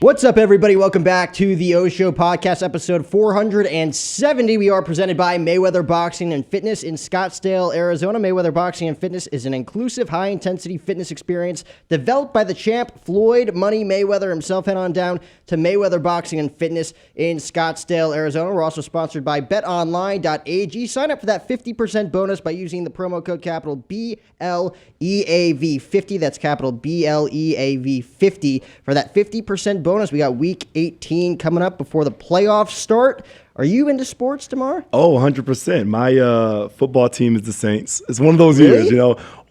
What's up, everybody? Welcome back to the O Show podcast, episode 470. We are presented by Mayweather Boxing and Fitness in Scottsdale, Arizona. Mayweather Boxing and Fitness is an inclusive, high-intensity fitness experience developed by the champ, Floyd Money Mayweather himself. Head on down to Mayweather Boxing and Fitness in Scottsdale, Arizona. We're also sponsored by betonline.ag. Sign up for that 50% bonus by using the promo code capital BLEAV50. That's capital BLEAV50 for that 50% bonus. We got week 18 coming up before the playoffs start. Are you into sports, Demar? Oh, 100%. My football team is the Saints. It's one of those years,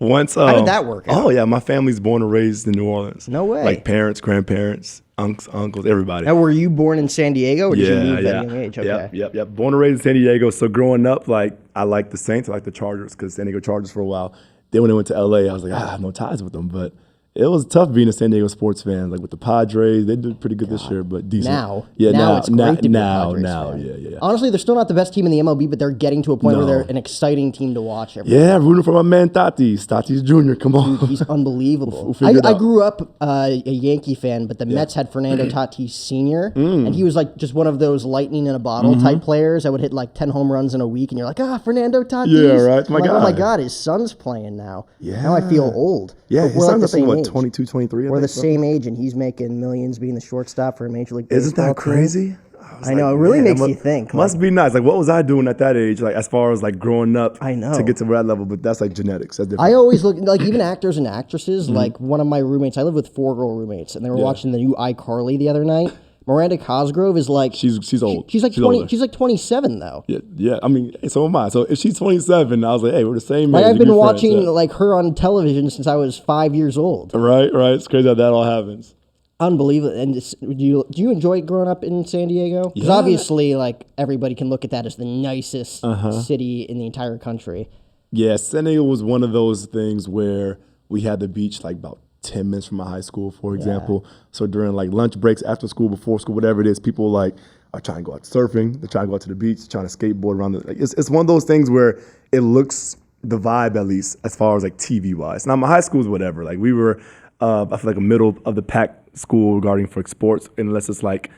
once. How did that work out? Oh, yeah. My family's born and raised in New Orleans. No way. Like parents, grandparents, uncles, everybody. Now, were you born in San Diego or did you move at a young age? Okay. Yep. Born and raised in San Diego. So growing up, I liked the Saints. I liked the Chargers because San Diego Chargers for a while. Then when I went to LA, I was like, I have no ties with them. But it was tough being a San Diego sports fan. Like with the Padres, they did pretty good this year, but decent. Now it's great to be a Padres fan. Yeah. Honestly, they're still not the best team in the MLB, but they're getting to a point where they're an exciting team to watch. Rooting for my man Tatis Jr. Come on. Dude, he's unbelievable. I grew up a Yankee fan, but the Mets had Fernando Tatis Sr., and he was like just one of those lightning in a bottle type players that would hit like 10 home runs in a week, and you're like, Fernando Tatis. Yeah, right. Oh my God, his son's playing now. Yeah. Now I feel old. Yeah, his son's I think, what, 22, 23? We're the same age, and he's making millions being the shortstop for a Major League Baseball. Isn't that crazy? I know, it really makes you think. Must be nice. Like, what was I doing at that age, like, as far as, like, growing up I know. to get to that level? But that's, like, genetics. That's different. I always look, like, even actors and actresses, like, one of my roommates, I live with 4 girl roommates, and they were watching the new iCarly the other night. Miranda Cosgrove is like... She's old. She's like 20. She's like 27, though. Yeah. I mean, so am I. So if she's 27, I was like, hey, we're the same age. Like, I've been watching, like, her on television since I was 5 years old. Right. It's crazy how that all happens. Unbelievable. And do you enjoy growing up in San Diego? Because obviously, like, everybody can look at that as the nicest city in the entire country. Yeah, San Diego was one of those things where we had the beach, like, about 10 minutes from my high school, for example. So during like lunch breaks, after school, before school, whatever it is, people like are trying to go out surfing, they're trying to go out to the beach, trying to skateboard around. It's one of those things where it looks, the vibe at least, as far as like TV wise. Now my high school is whatever. Like we were, I feel like a middle of the pack school regarding for sports, unless it's like,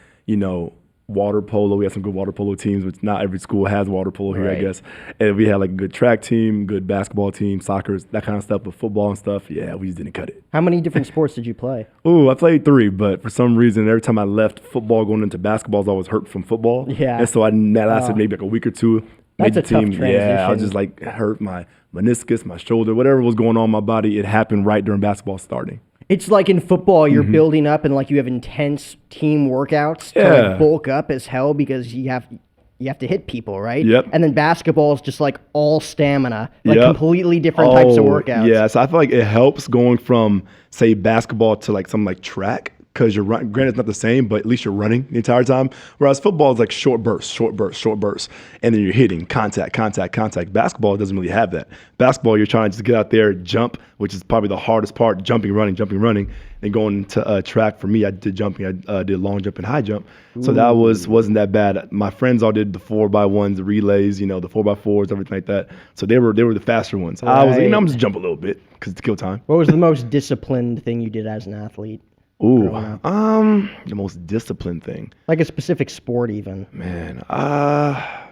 water polo. We had some good water polo teams, which not every school has water polo here, I guess. And we had like a good track team, good basketball team, soccer, that kind of stuff, but football and stuff, we just didn't cut it. How many different sports did you play? I played 3, but for some reason, every time I left football going into basketball, I was always hurt from football. Yeah. And so that lasted maybe like a week or 2. That's a tough transition. Yeah, I was just like hurt my meniscus, my shoulder, whatever was going on in my body. It happened right during basketball starting. It's like in football, you're building up and like you have intense team workouts to like bulk up as hell because you have to hit people, right? Yep. And then basketball is just like all stamina, like completely different types of workouts. Yeah, so I feel like it helps going from, say, basketball to like something like track because you're running. Granted, it's not the same, but at least you're running the entire time. Whereas football is like short bursts, and then you're hitting, contact. Basketball doesn't really have that. Basketball, you're trying to just get out there, jump, which is probably the hardest part, jumping, running. And going to track, for me, I did jumping. I did long jump and high jump. So that wasn't that bad. My friends all did the 4x1s, the relays, the 4x4s, everything like that. So they were the faster ones. Right. I was like, I'm just jump a little bit because it's kill time. What was the most disciplined thing you did as an athlete? The most disciplined thing. Like a specific sport even. Man, I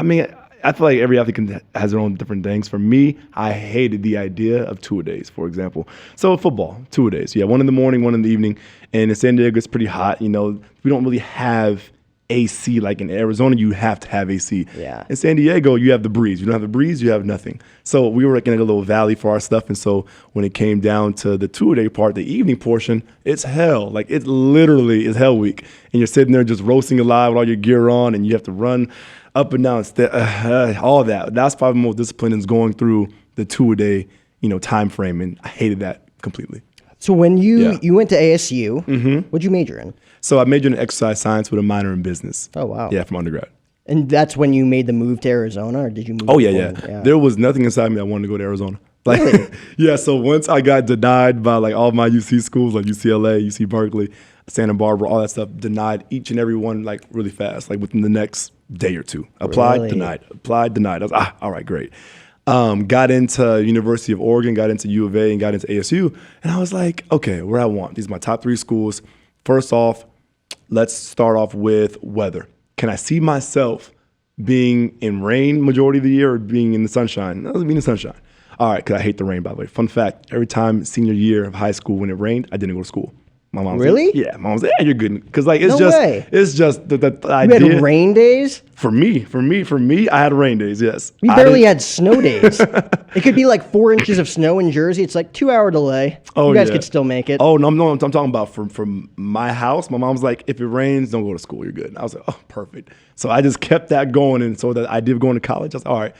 mean, I feel like every athlete has their own different things. For me, I hated the idea of 2-a-days, for example. So football, 2-a-days. Yeah, 1 in the morning, 1 in the evening. And in San Diego, it's pretty hot. We don't really have AC. Like in Arizona, you have to have AC. Yeah. In San Diego, you have the breeze. You don't have the breeze, you have nothing. So we were like in a little valley for our stuff. And so when it came down to the 2-a-day part, the evening portion, it's hell. Like it literally is hell week. And you're sitting there just roasting alive with all your gear on, and you have to run up and down, all that. That's probably the most disciplined is going through the 2-a-day, time frame. And I hated that completely. So when you went to ASU, what'd you major in? So I majored in exercise science with a minor in business. Oh, wow. Yeah, from undergrad. And that's when you made the move to Arizona, or did you move? Oh, yeah. There was nothing inside me that wanted to go to Arizona. Like, really? Yeah, so once I got denied by like all my UC schools, like UCLA, UC Berkeley, Santa Barbara, all that stuff, denied each and every one like really fast, like within the next day or 2. Applied, really? Denied. Applied, denied. I was all right, great. Got into University of Oregon, got into U of A, and got into ASU. And I was like, okay, where I want. These are my top 3 schools. First off, let's start off with weather. Can I see myself being in rain majority of the year or being in the sunshine? No, being in the sunshine. All right, because I hate the rain, by the way. Fun fact, every time senior year of high school when it rained, I didn't go to school. My mom was Really? like, yeah, my mom was like, yeah, you're good. Because like, it's No way. just the You idea. had rain days? For me, I had rain days, yes. We barely had snow days. It could be like 4 inches of snow in Jersey. It's like 2-hour delay. Oh, you guys yeah. could still make it. Oh, no, I'm talking about from my house. My mom was like, if it rains, don't go to school. You're good. And I was like, oh, perfect. So I just kept that going. And so that idea of going to college, I was like, all right,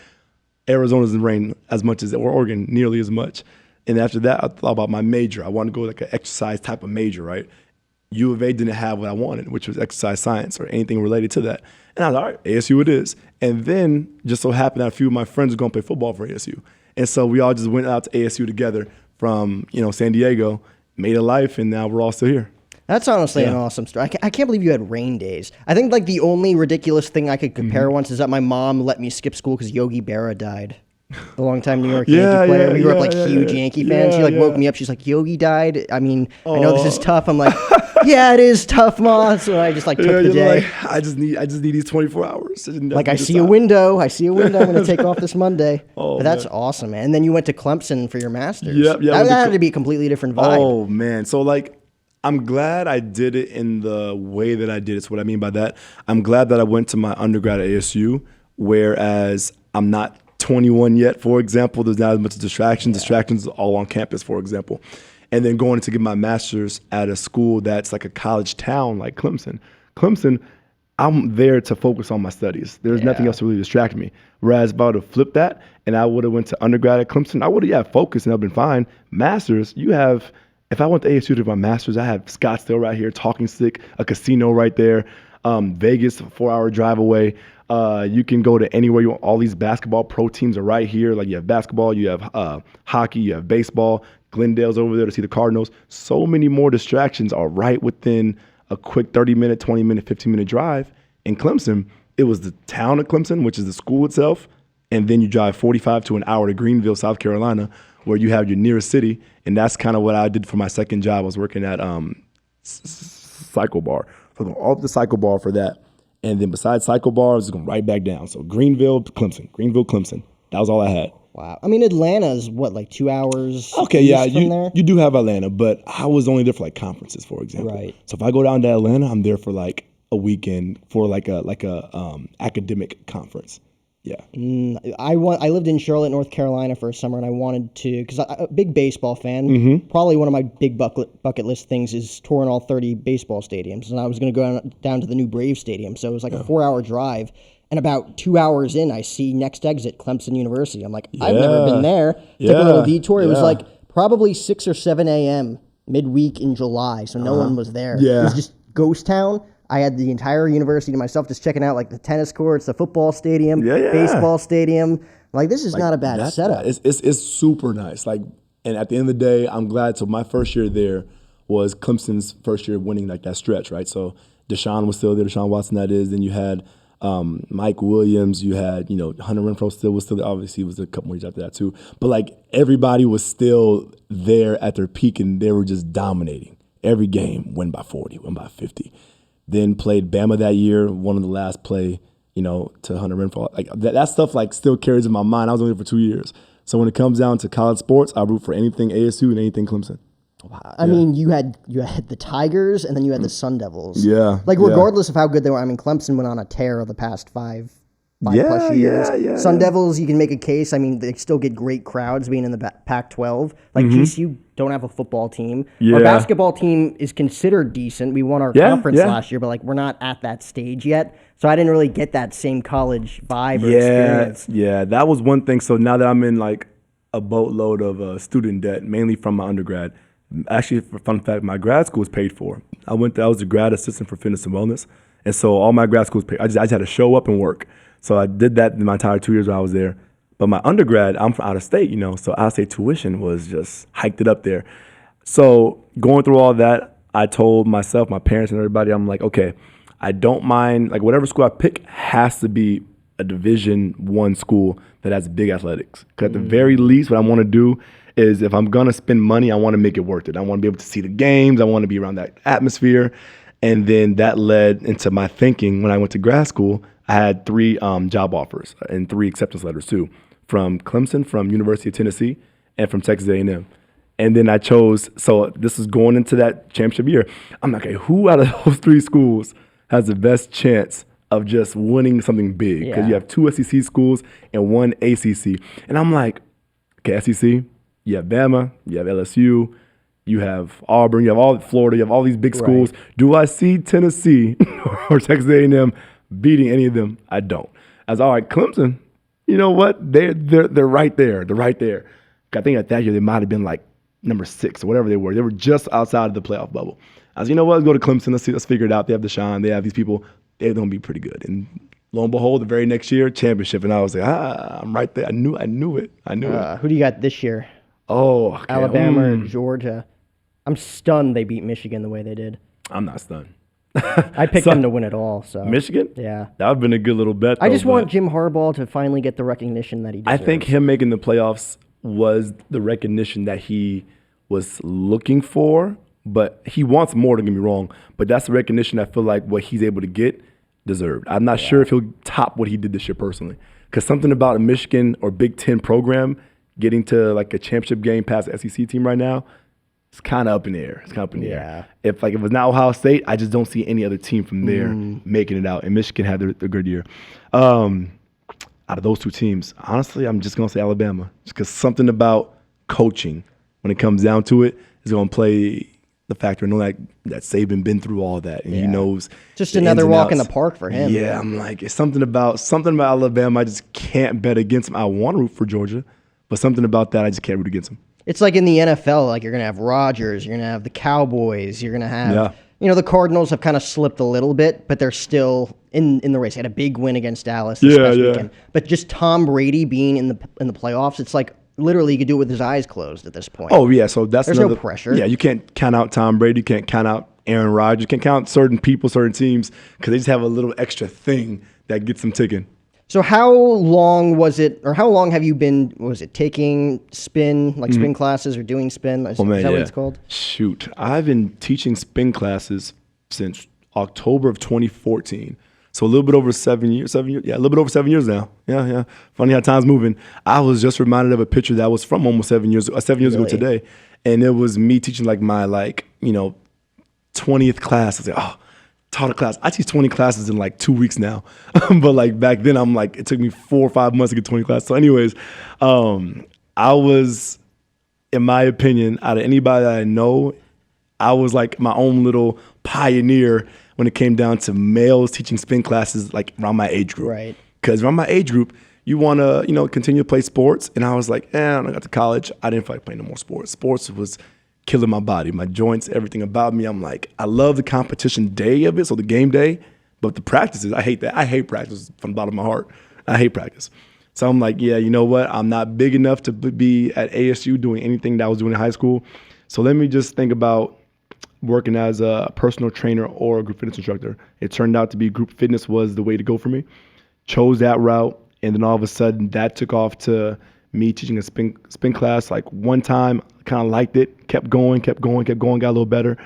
Arizona doesn't rain as much as, or Oregon, nearly as much. And after that, I thought about my major. I wanted to go like an exercise type of major, right? U of A didn't have what I wanted, which was exercise science or anything related to that. And I was like, all right, ASU it is. And then just so happened that a few of my friends were going to play football for ASU. And so we all just went out to ASU together from, San Diego, made a life, and now we're all still here. That's honestly an awesome story. I can't believe you had rain days. I think like the only ridiculous thing I could compare once is that my mom let me skip school because Yogi Berra died. The longtime New York Yankee player. We grew up like huge Yankee fans. She like woke me up. She's like, Yogi died. I mean, I know this is tough. I'm like, yeah, it is tough, Ma. So I just like took the day. Like, I just need these 24 hours. Like I see a window. I'm going to take off this Monday. But that's awesome, man. And then you went to Clemson for your master's. Yep. That had to be a completely different vibe. Oh, man. So like, I'm glad I did it in the way that I did it. So what I mean by that, I'm glad that I went to my undergrad at ASU, whereas I'm not 21 yet, for example. There's not as much distraction. Distractions all on campus, for example. And then going to get my master's at a school that's like a college town like Clemson. Clemson, I'm there to focus on my studies. There's nothing else to really distract me. Whereas if I would have flipped that and I would have went to undergrad at Clemson, I would have, focused and I've been fine. Masters, if I went to ASU to my master's, I have Scottsdale right here, Talking Stick, a casino right there, Vegas, a 4-hour drive away. You can go to anywhere you want. All these basketball pro teams are right here. Like you have basketball, you have hockey, you have baseball. Glendale's over there to see the Cardinals. So many more distractions are right within a quick 30-minute, 20-minute, 15-minute drive. In Clemson, it was the town of Clemson, which is the school itself, and then you drive 45 to an hour to Greenville, South Carolina, where you have your nearest city. And that's kind of what I did for my second job. I was working at Cycle Bar. So all the Cycle Bar for that. And then besides Cycle Bar, I was just going right back down. So Greenville, Clemson. That was all I had. Wow. I mean, Atlanta's what, like 2 hours? Okay, yeah, from there? you do have Atlanta, but I was only there for like conferences, for example. Right. So if I go down to Atlanta, I'm there for like a weekend for like a academic conference. Yeah. I lived in Charlotte, North Carolina for a summer, and I wanted to, because I'm a big baseball fan. Probably one of my big bucket list things is touring all 30 baseball stadiums, and I was going to go down to the new Brave Stadium. So it was like a 4-hour drive, and about 2 hours in, I see next exit Clemson University. I'm like, I've never been there. Took a little detour. It was like probably 6 or 7 a.m. midweek in July, so no one was there. Yeah. It was just ghost town. I had the entire university to myself, just checking out like the tennis courts, the football stadium, baseball stadium. Like, this is not a bad setup. It's super nice. Like, and at the end of the day, I'm glad. So my first year there was Clemson's first year winning like that stretch, right? So Deshaun was still there, Deshaun Watson that is. Then you had Mike Williams. You had, Hunter Renfrow was still there. Obviously, it was a couple more years after that too. But like everybody was still there at their peak, and they were just dominating. Every game, win by 40, win by 50. Then played Bama that year, one of the last play, to Hunter Renfrow. Like that stuff like still carries in my mind. I was only there for 2 years. So when it comes down to college sports, I root for anything ASU and anything Clemson. Wow. I mean, you had the Tigers and then you had the Sun Devils. Yeah. Like regardless of how good they were, I mean, Clemson went on a tear of the past five plus years. Sun Devils, you can make a case. I mean, they still get great crowds being in the Pac-12. Like GCU don't have a football team. Our basketball team is considered decent. We won our conference last year, but like we're not at that stage yet. So I didn't really get that same college vibe or experience. Yeah, that was one thing. So now that I'm in like a boatload of student debt, mainly from my undergrad. Actually, for fun fact, my grad school was paid for. I was a grad assistant for fitness and wellness. And so all my grad school was paid. I just had to show up and work. So I did that in my entire 2 years while I was there. But my undergrad, I'm from out of state, so out of state tuition was just hiked it up there. So going through all that, I told myself, my parents and everybody, I'm like, okay, I don't mind, like whatever school I pick has to be a Division I school that has big athletics. Because at the very least, what I want to do is if I'm going to spend money, I want to make it worth it. I want to be able to see the games. I want to be around that atmosphere. And then that led into my thinking when I went to grad school. I had 3 job offers and 3 acceptance letters too, from Clemson, from University of Tennessee, and from Texas A&M. And then I chose, so this is going into that championship year. I'm like, okay, who out of those 3 schools has the best chance of just winning something big? Because you have 2 SEC schools and 1 ACC. And I'm like, okay, SEC, you have Bama, you have LSU, you have Auburn, you have all Florida, you have all these big schools. Do I see Tennessee or Texas A&M beating any of them? I don't. I was all right, Clemson, you know what? They're right there. They're right there. I think at that year they might have been like number 6 or whatever they were. They were just outside of the playoff bubble. I was, you know what? Let's go to Clemson. Let's figure it out. They have Deshaun. They have these people. They're going to be pretty good. And lo and behold, the very next year, championship. And I was like, I'm right there. I knew it. Who do you got this year? Oh, okay. Alabama or Georgia? I'm stunned they beat Michigan the way they did. I'm not stunned. I picked them to win it all. So Michigan? Yeah. That would have been a good little bet, though. I just want Jim Harbaugh to finally get the recognition that he deserves. I think him making the playoffs was the recognition that he was looking for, but he wants more, don't get me wrong. But that's the recognition I feel like what he's able to get deserved. I'm not sure if he'll top what he did this year personally. Because something about a Michigan or Big Ten program getting to like a championship game past the SEC team right now, it's kind of up in the air. If it's not Ohio State, I just don't see any other team from there making it out. And Michigan had their good year. Out of those 2 teams, honestly, I'm just going to say Alabama. Just because something about coaching, when it comes down to it, is going to play the factor. I know that Saban been through all that, and he knows. Just another walk in the park for him. Yeah, I'm like, it's something about Alabama. I just can't bet against him. I want to root for Georgia, but something about that, I just can't root against him. It's like in the NFL, like you're going to have Rodgers, you're going to have the Cowboys, you're going to have, the Cardinals have kind of slipped a little bit, but they're still in the race. They had a big win against Dallas this past weekend. But just Tom Brady being in the playoffs, it's like literally he could do it with his eyes closed at this point. Oh, yeah, so there's no pressure. Yeah, you can't count out Tom Brady, you can't count out Aaron Rodgers, you can't count certain people, certain teams, because they just have a little extra thing that gets them ticking. So how long have you been, taking spin classes or doing spin? Is that what it's called? Shoot. I've been teaching spin classes since October of 2014. So a little bit over 7 years. Yeah, a little bit over 7 years now. Yeah. Funny how time's moving. I was just reminded of a picture that was from almost 7 years ago today. And it was me teaching my 20th class. I was like, taught a class. I teach 20 classes in 2 weeks now. But back then I'm it took me 4 or 5 months to get 20 classes. So anyways, I was, in my opinion, out of anybody that I know, I was my own little pioneer when it came down to males teaching spin classes around my age group. Right. Because around my age group, you want to, continue to play sports. And I was like, when I got to college, I didn't feel like playing no more sports. Sports was killing my body, my joints, everything about me. I'm like, I love the competition day of it, so the game day, but the practices, I hate that. I hate practice from the bottom of my heart. I hate practice. So I'm like, yeah, you know what? I'm not big enough to be at ASU doing anything that I was doing in high school. So let me just think about working as a personal trainer or a group fitness instructor. It turned out to be group fitness was the way to go for me. Chose that route, and then all of a sudden that took off to me teaching a spin class. One time, kind of liked it, kept going, got a little better.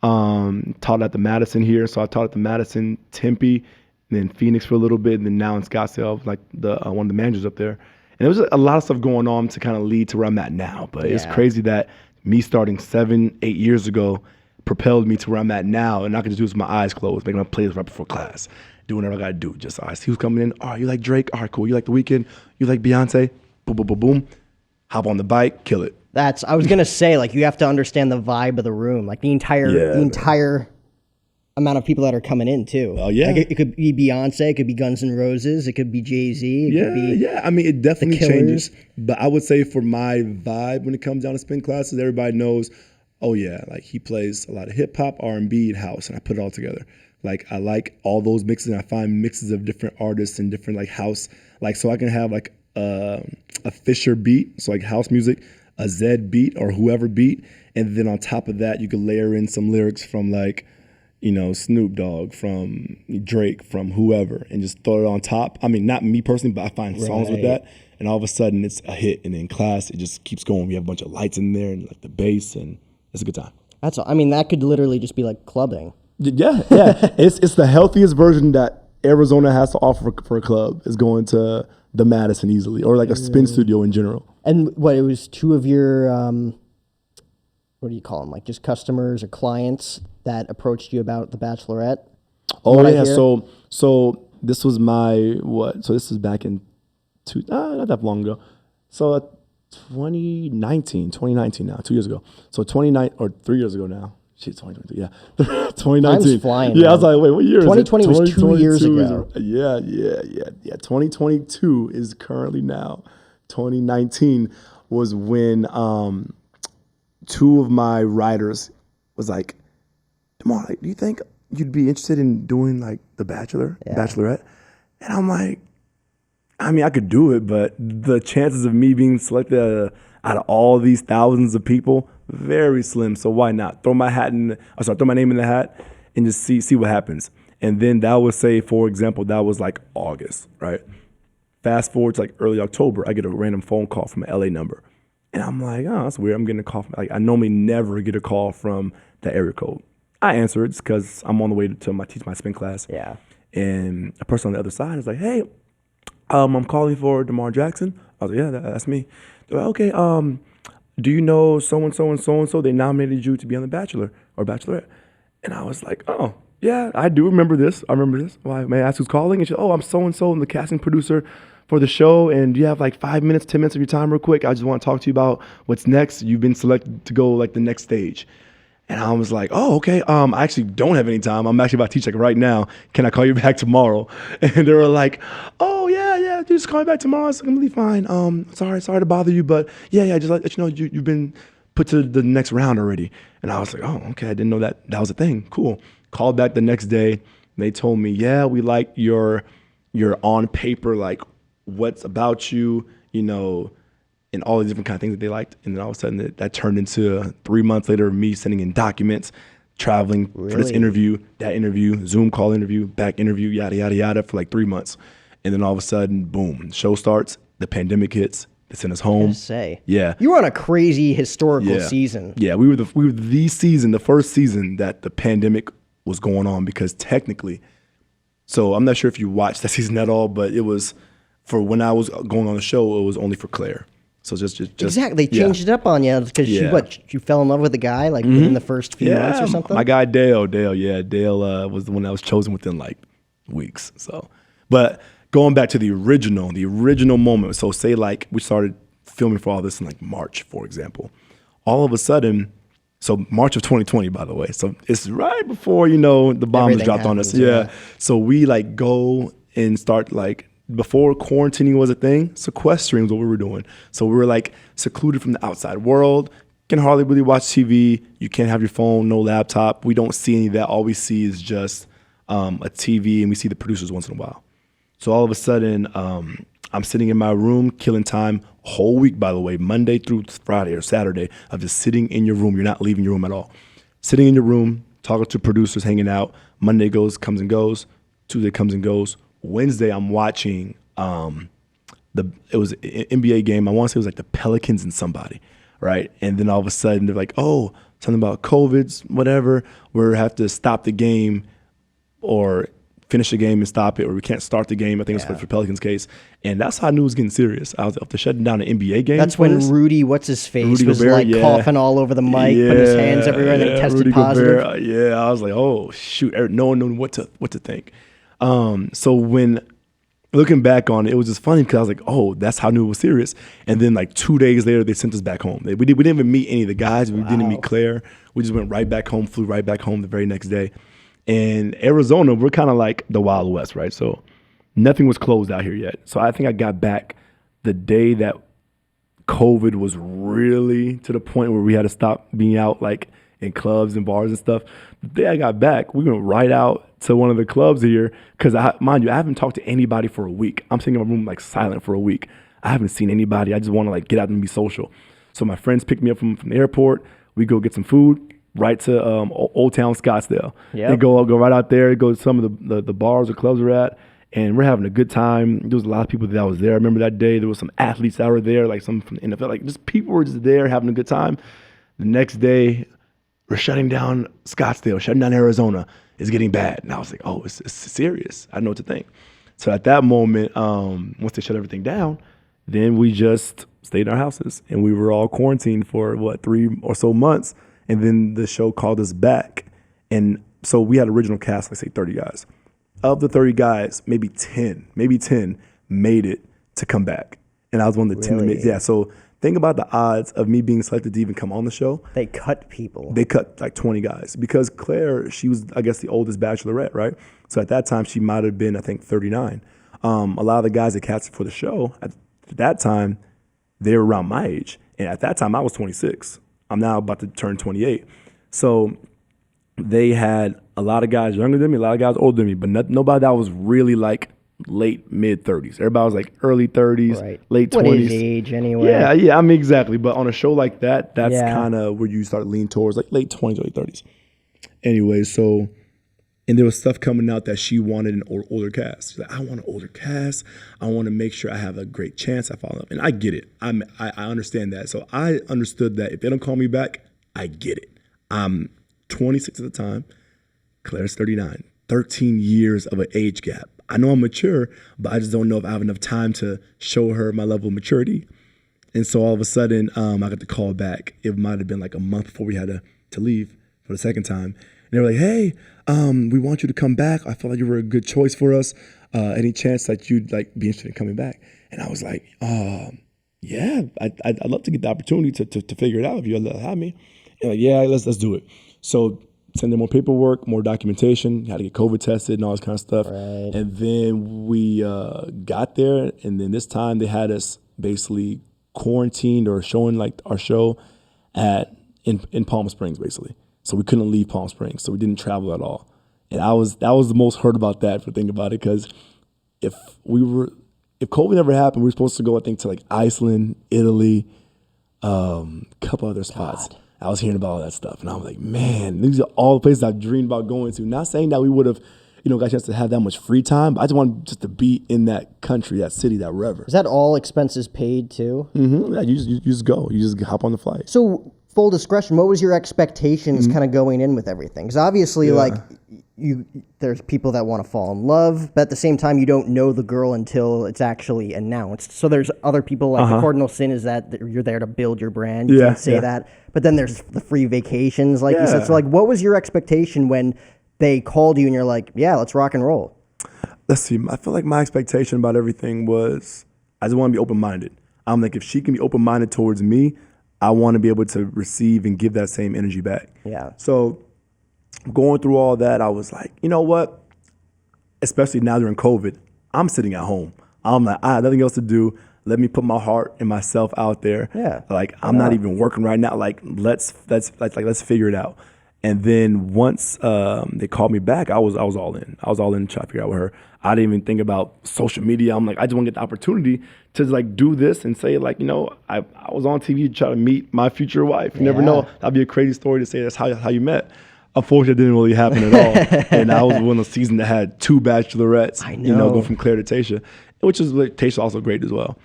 Taught at the Madison here, so I taught at the Madison, Tempe, and then Phoenix for a little bit, and then now in Scottsdale, one of the managers up there. And there was a lot of stuff going on to kind of lead to where I'm at now. But it's crazy that me starting 7-8 years ago propelled me to where I'm at now, and I can just do this with my eyes closed, making my plays right before class, doing whatever I got to do. Just I see who's coming in. All right, you like Drake? All right, cool. You like The Weeknd? You like Beyonce? Boom, boom, boom, boom. Hop on the bike, kill it. I was gonna say, you have to understand the vibe of the room, the entire amount of people that are coming in too. Oh yeah, it could be Beyonce, it could be Guns N' Roses, it could be Jay-Z. Yeah. I mean, it definitely changes. But I would say for my vibe, when it comes down to spin classes, everybody knows. Oh yeah, he plays a lot of hip hop, R&B, and house, and I put it all together. I like all those mixes, and I find mixes of different artists and different house. So I can have a Fisher beat, so house music, a Zed beat or whoever beat, and then on top of that you could layer in some lyrics from Snoop Dogg, from Drake, from whoever, and just throw it on top. I mean, not me personally, but I find songs with that, and all of a sudden it's a hit. And in class it just keeps going. We have a bunch of lights in there and the bass, and it's a good time. That could literally just be clubbing. Yeah. It's the healthiest version that Arizona has to offer for a club is going to the Madison easily, or like a spin studio in general. And what, it was two of your, what do you call them? Like just customers or clients that approached you about the Bachelorette? Oh yeah. So this was my what? So this is back in not that long ago. So 2019 now, 2 years ago. So 3 years ago now. Shit, 2022. Yeah, 2019. Time's flying. Yeah, I was like, wait, what year is it? 2020 was 2 years ago. Yeah. 2022 is currently now. 2019 was when two of my writers was like, Demar, like, do you think you'd be interested in doing like The Bachelor, Bachelorette? And I'm like, I mean, I could do it, but the chances of me being selected out of all these thousands of people, very slim. So why not throw my name in the hat and just see what happens. And then that was, say, for example, that was like August, right? Fast forward to like early October, I get a random phone call from an LA number. And I'm like, oh, that's weird. I'm getting a call from, like, I normally never get a call from the area code. I answer it because I'm on the way to teach my spin class. Yeah. And a person on the other side is like, hey, I'm calling for Demar Jackson. I was like, yeah, that's me. They're like, okay, do you know so-and-so and so-and-so? They nominated you to be on The Bachelor or Bachelorette. And I was like, oh, yeah, I do remember this. Why, may I ask who's calling? And she said, oh, I'm so-and-so. I'm the casting producer for the show. And do you have like 5 minutes, 10 minutes of your time real quick? I just want to talk to you about what's next. You've been selected to go like the next stage. And I was like, oh, okay. I actually don't have any time. I'm actually about to teach like right now. Can I call you back tomorrow? And they were like, oh, yeah, just call me back tomorrow. It's completely fine. Sorry to bother you, but yeah, just let you know you've been put to the next round already. And I was like, oh, okay. I didn't know that was a thing. Cool. Called back the next day. And they told me, yeah, we like your on paper, like what's about you, and all the different kind of things that they liked. And then all of a sudden that turned into 3 months later of me sending in documents, traveling for this interview, that interview, Zoom call interview, back interview, yada, yada, yada for like 3 months. And then all of a sudden, boom, show starts, the pandemic hits, they send us home. Yeah. You were on a crazy historical season. Yeah, we were the first season that the pandemic was going on, because technically, so I'm not sure if you watched that season at all, but it was, for when I was going on the show, it was only for Claire. So just exactly. They changed it up on you because you fell in love with a guy like within the first few months or something? My guy Dale, Dale was the one that was chosen within like weeks. So, but going back to the original moment. So say like we started filming for all this in like March, for example. All of a sudden, so March of 2020, by the way. So it's right before, the bombs dropped on us. Yeah. So we like go and start like, before quarantining was a thing, sequestering was what we were doing. So we were like secluded from the outside world, can hardly really watch TV. You can't have your phone, no laptop. We don't see any of that. All we see is just a TV, and we see the producers once in a while. So all of a sudden, I'm sitting in my room, killing time, a whole week, by the way, Monday through Friday or Saturday, of just sitting in your room. You're not leaving your room at all. Sitting in your room, talking to producers, hanging out. Monday comes and goes. Tuesday comes and goes. Wednesday, I'm watching it was an NBA game. I want to say it was like the Pelicans and somebody, right? And then all of a sudden they're like, oh, something about COVID's, whatever. We have to stop the game or finish the game and stop it, or we can't start the game. I think it was for Pelicans case. And that's how I knew it was getting serious. I was up to shutting down an NBA game. That's when Rudy, what's-his-face, was Gobert, like coughing all over the mic, putting his hands everywhere, and then he tested positive. Gobert, I was like, oh, shoot. No one knew what to think. So when looking back on it, it was just funny because I was like, oh, that's how I knew it was serious. And then like 2 days later, they sent us back home. We didn't even meet any of the guys. We didn't meet Claire. We just went right back home, flew right back home the very next day. And Arizona, we're kind of like the Wild West, right? So nothing was closed out here yet. So I think I got back the day that COVID was really to the point where we had to stop being out like in clubs and bars and stuff. The day I got back, we went right out to one of the clubs here because, mind you, I haven't talked to anybody for a week. I'm sitting in my room like silent for a week. I haven't seen anybody. I just want to like get out and be social. So my friends picked me up from the airport. We go get some food right to Old Town Scottsdale. Yep. They go right out there, go to some of the bars or clubs we're at, and we're having a good time. There was a lot of people that was there. I remember that day there was some athletes that were there, like some from the NFL. Like just people were just there having a good time. The next day, we're shutting down Scottsdale, shutting down Arizona. It's getting bad. And I was like, oh, it's serious. I know what to think. So at that moment, once they shut everything down, then we just stayed in our houses. And we were all quarantined for, 3 or so months. And then the show called us back. And so we had original cast, let's say 30 guys. Of the 30 guys, maybe 10 made it to come back. And I was one of the 10 that made it. Yeah, so think about the odds of me being selected to even come on the show. They cut people. They cut like 20 guys because Claire, she was, I guess, the oldest Bachelorette, right? So at that time, she might have been, I think, 39. A lot of the guys that casted for the show at that time, they were around my age. And at that time, I was 26. I'm now about to turn 28. So they had a lot of guys younger than me, a lot of guys older than me, but nobody that was really like late, mid-30s. Everybody was like early 30s, right. Late 20s. What is age anyway? Yeah, I mean, exactly. But on a show like that, that's kind of where you start leaning towards like late 20s, early 30s. Anyway, so, and there was stuff coming out that she wanted an older cast. She's like, I want an older cast. I want to make sure I have a great chance at following up. And I get it. I understand that. So I understood that if they don't call me back, I get it. I'm 26 at the time. Claire's 39. 13 years of an age gap. I know I'm mature, but I just don't know if I have enough time to show her my level of maturity. And so all of a sudden, I got the call back. It might have been like a month before we had to leave for the second time. And they were like, hey, we want you to come back. I felt like you were a good choice for us. Any chance that you'd like be interested in coming back? And I was like, yeah, I'd love to get the opportunity to figure it out if you'll have me. And like, yeah, let's do it. So send them more paperwork, more documentation, had to get COVID tested and all this kind of stuff. Right. And then we got there, and then this time they had us basically quarantined or showing like our show in Palm Springs, basically. So we couldn't leave Palm Springs, so we didn't travel at all. And that was the most hurt about that, if you think about it, because if COVID never happened, we were supposed to go, I think, to like Iceland, Italy, a couple other spots. God. I was hearing about all that stuff, and I was like, man, these are all the places I've dreamed about going to. Not saying that we would have, got a chance to have that much free time, but I just wanted just to be in that country, that city, that wherever. Is that all expenses paid too? Mm-hmm. Yeah, you just go. You just hop on the flight. So, full discretion, what was your expectations kind of going in with everything? Because obviously, there's people that want to fall in love, but at the same time, you don't know the girl until it's actually announced. So there's other people, like the cardinal sin is that you're there to build your brand. You can't say that. But then there's the free vacations, like you said. So, like, what was your expectation when they called you and you're like, yeah, let's rock and roll? Let's see. I feel like my expectation about everything was I just want to be open-minded. I'm like, if she can be open-minded towards me, I want to be able to receive and give that same energy back. Yeah. So going through all that, I was like, you know what? Especially now during COVID, I'm sitting at home. I'm like, I have nothing else to do. Let me put my heart and myself out there. Yeah. Like, I'm not even working right now. Like, let's figure it out. And then once they called me back, I was all in. I was all in to try to figure out with her. I didn't even think about social media. I'm like, I just want to get the opportunity to like do this and say like, I was on TV to try to meet my future wife. You never know. That'd be a crazy story to say that's how you met. Unfortunately, it didn't really happen at all. And I was one of the seasons that had 2 bachelorettes, going from Claire to Tayshia, which is Tayshia also great as well.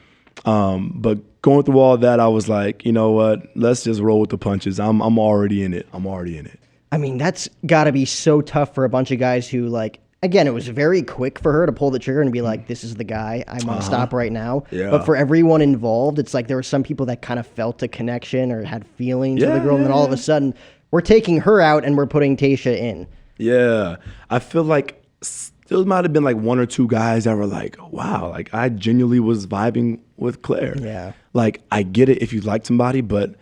But going through all that, I was like, you know what? Let's just roll with the punches. I'm already in it. I mean, that's got to be so tough for a bunch of guys who, like, again, it was very quick for her to pull the trigger and be like, this is the guy. I want to stop right now. Yeah. But for everyone involved, it's like there were some people that kind of felt a connection or had feelings for the girl. And then all of a sudden, we're taking her out and we're putting Tayshia in. Yeah. I feel like there might have been like 1 or 2 guys that were like, wow, like I genuinely was vibing with Claire. Yeah. Like, I get it if you like somebody, but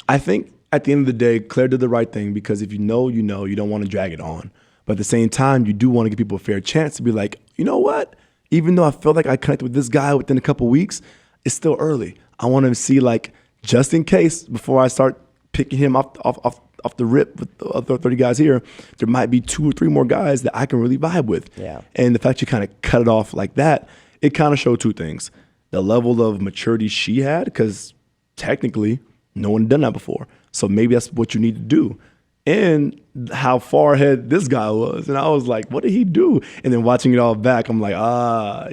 I think at the end of the day, Claire did the right thing because if you know, you don't want to drag it on. But at the same time, you do want to give people a fair chance to be like, you know what? Even though I felt like I connected with this guy within a couple weeks, it's still early. I want to see, like, just in case, before I start picking him off the rip with the other 30 guys here, there might be 2 or 3 more guys that I can really vibe with. Yeah. And the fact you kind of cut it off like that, it kind of showed 2 things. The level of maturity she had, because technically no one had done that before. So maybe that's what you need to do. And how far ahead this guy was. And I was like, what did he do? And then watching it all back, I'm like,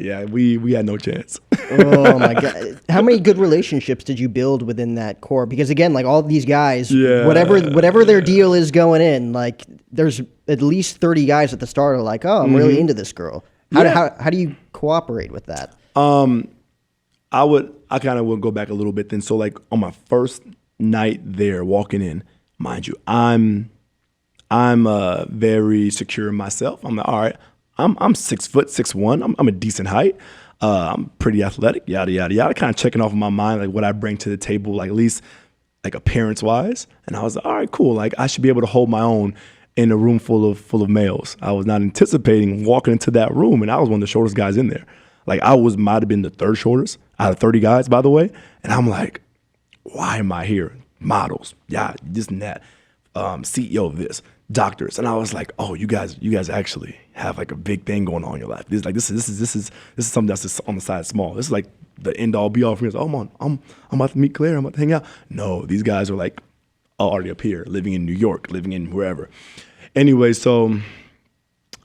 yeah, we had no chance. Oh my God. How many good relationships did you build within that core? Because again, like all these guys, whatever their deal is going in, like there's at least 30 guys at the start are like, oh, I'm really into this girl. How do you cooperate with that? I kind of would go back a little bit then. So like on my first night there walking in, mind you, I'm very secure in myself. I'm like, all right, I'm 6 foot, 6'1". I'm a decent height. I'm pretty athletic, yada, yada, yada. Kind of checking off in my mind, like what I bring to the table, like at least like appearance wise. And I was like, all right, cool. Like I should be able to hold my own in a room full of males. I was not anticipating walking into that room, and I was one of the shortest guys in there. Like might have been the third shortest out of 30 guys, by the way. And I'm like, why am I here? Models, yeah, this and that. CEO of this, doctors. And I was like, oh, you guys actually have like a big thing going on in your life. This is something that's just on the side small. This is like the end all be all for me. Oh, I'm about to meet Claire. I'm about to hang out. No, these guys are like already up here, living in New York, living in wherever. Anyway, so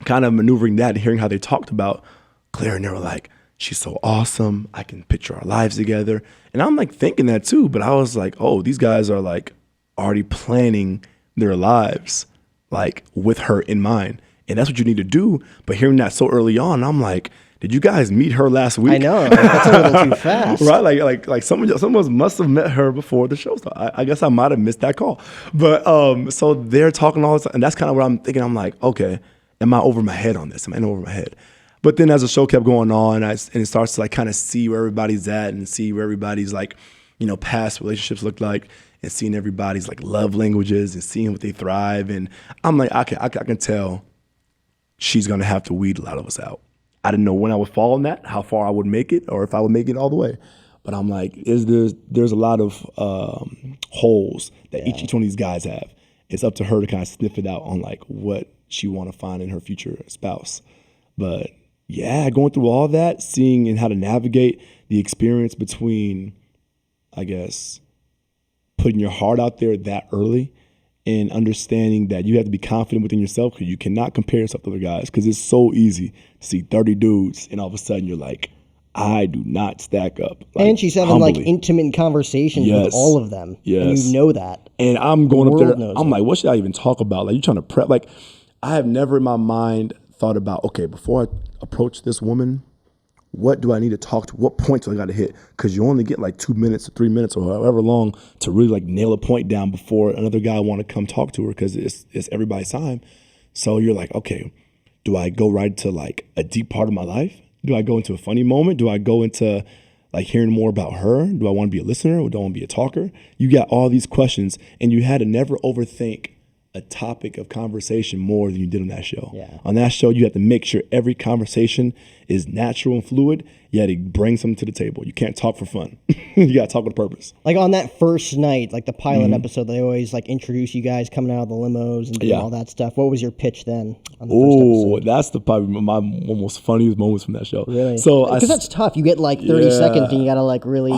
kind of maneuvering that and hearing how they talked about Claire, and they were like, she's so awesome. I can picture our lives together. And I'm like thinking that too, but I was like, oh, these guys are like already planning their lives like with her in mind. And that's what you need to do. But hearing that so early on, I'm like, did you guys meet her last week? I know, that's a little too fast. Right? Like some of us must have met her before the show started. I guess I might have missed that call. But so they're talking all this, and that's kind of what I'm thinking. I'm like, okay, am I over my head on this? Am I in over my head? But then as the show kept going on, and it starts to like kind of see where everybody's at and see where everybody's like, past relationships look like, and seeing everybody's like love languages and seeing what they thrive. And I'm like, I can tell she's going to have to weed a lot of us out. I didn't know when I would fall on that, how far I would make it, or if I would make it all the way. But I'm like, there's a lot of holes that each one of these guys have. It's up to her to kind of sniff it out on like what she want to find in her future spouse. But yeah, going through all that, seeing and how to navigate the experience between, I guess, putting your heart out there that early and understanding that you have to be confident within yourself, because you cannot compare yourself to other guys, because it's so easy to see 30 dudes and all of a sudden you're like, I do not stack up. Like, and she's having like intimate conversations with all of them. Yes. And you know that. And I'm going up there, I'm like, what should I even talk about? Like, you're trying to prep. Like, I have never in my mind thought about, okay, before I approach this woman, what do I need to talk to? What points do I got to hit? Because you only get like 2 minutes or 3 minutes or however long to really like nail a point down before another guy want to come talk to her, because it's everybody's time. So you're like, okay, do I go right to like a deep part of my life? Do I go into a funny moment? Do I go into like hearing more about her? Do I want to be a listener, or do I want to be a talker? You got all these questions, and you had to never overthink a topic of conversation more than you did on that show. Yeah. On that show, you have to make sure every conversation is natural and fluid. You had to bring something to the table. You can't talk for fun. You got to talk with a purpose. Like on that first night, like the pilot episode, they always like introduce you guys coming out of the limos and doing all that stuff. What was your pitch then on the first episode? That's probably my most funniest moments from that show. Really? So because that's tough. You get like 30 seconds and you got to like really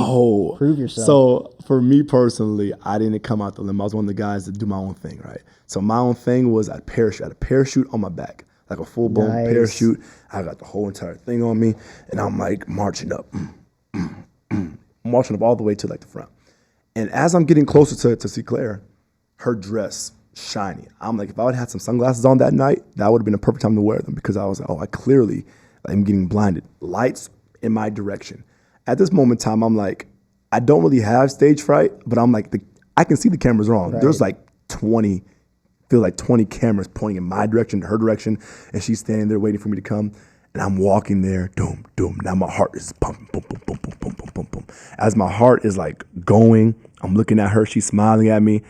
prove yourself. So for me personally, I didn't come out the limo. I was one of the guys that do my own thing, right? So my own thing was I had a parachute on my back, like a full-blown parachute. I got the whole entire thing on me, and I'm like marching up, marching up all the way to like the front. And as I'm getting closer to see Claire, her dress shiny. I'm like, if I would have had some sunglasses on that night, that would have been a perfect time to wear them, because I was like, oh, I clearly am getting blinded. Lights in my direction. At this moment in time, I'm like, I don't really have stage fright, but I'm like, I can see the cameras wrong. Right. There's like 20 cameras pointing in my direction, to her direction, and she's standing there waiting for me to come. And I'm walking there, doom, doom. Now my heart is pumping, boom, boom, boom, boom, boom, boom, boom, boom. As my heart is like going, I'm looking at her, she's smiling at me.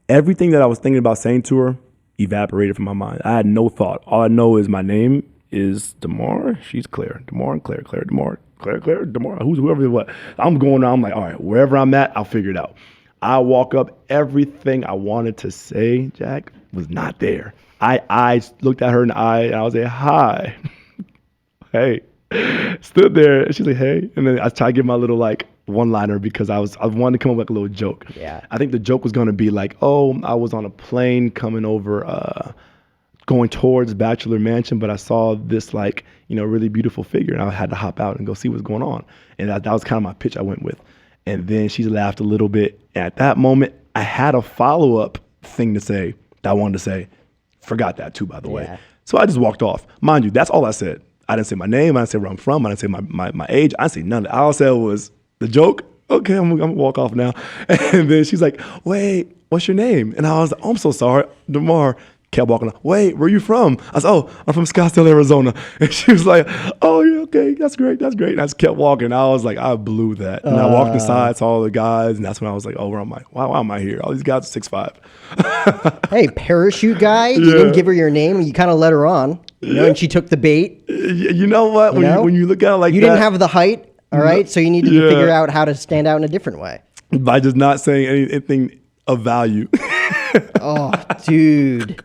Everything that I was thinking about saying to her evaporated from my mind. I had no thought. All I know is my name is Demar. She's Claire. Demar and Claire. Claire, Demar. Claire, Demar. Whoever, what. I'm going around, I'm like, all right, wherever I'm at, I'll figure it out. I walk up, everything I wanted to say, Jack, was not there. I looked at her in the eye, and I was like, hi. Hey. Stood there, and she's like, hey. And then I tried to give my little like one-liner, because I wanted to come up with like a little joke. Yeah. I think the joke was going to be like, oh, I was on a plane coming over going towards Bachelor Mansion, but I saw this like, really beautiful figure, and I had to hop out and go see what's going on. And that was kind of my pitch I went with. And then she laughed a little bit. At that moment, I had a follow-up thing to say that I wanted to say. Forgot that too, by the way. So I just walked off. Mind you, that's all I said. I didn't say my name. I didn't say where I'm from. I didn't say my age. I didn't say none of that. All I said was the joke. Okay, I'm gonna walk off now. And then she's like, wait, what's your name? And I was like, oh, I'm so sorry, Demar. Kept walking on. Wait, where are you from? I said, oh, I'm from Scottsdale, Arizona. And she was like, oh, yeah, okay, that's great. And I just kept walking. I was like, I blew that. And I walked inside, saw all the guys, and that's when I was like, oh, where am I? Why am I here? All these guys are 6'5". Hey, parachute guy, you didn't give her your name, and you kind of let her on, and she took the bait. You know what? When you look at it like that. You didn't have the height, all right? So you needed to figure out how to stand out in a different way. By just not saying anything of value. Oh, dude.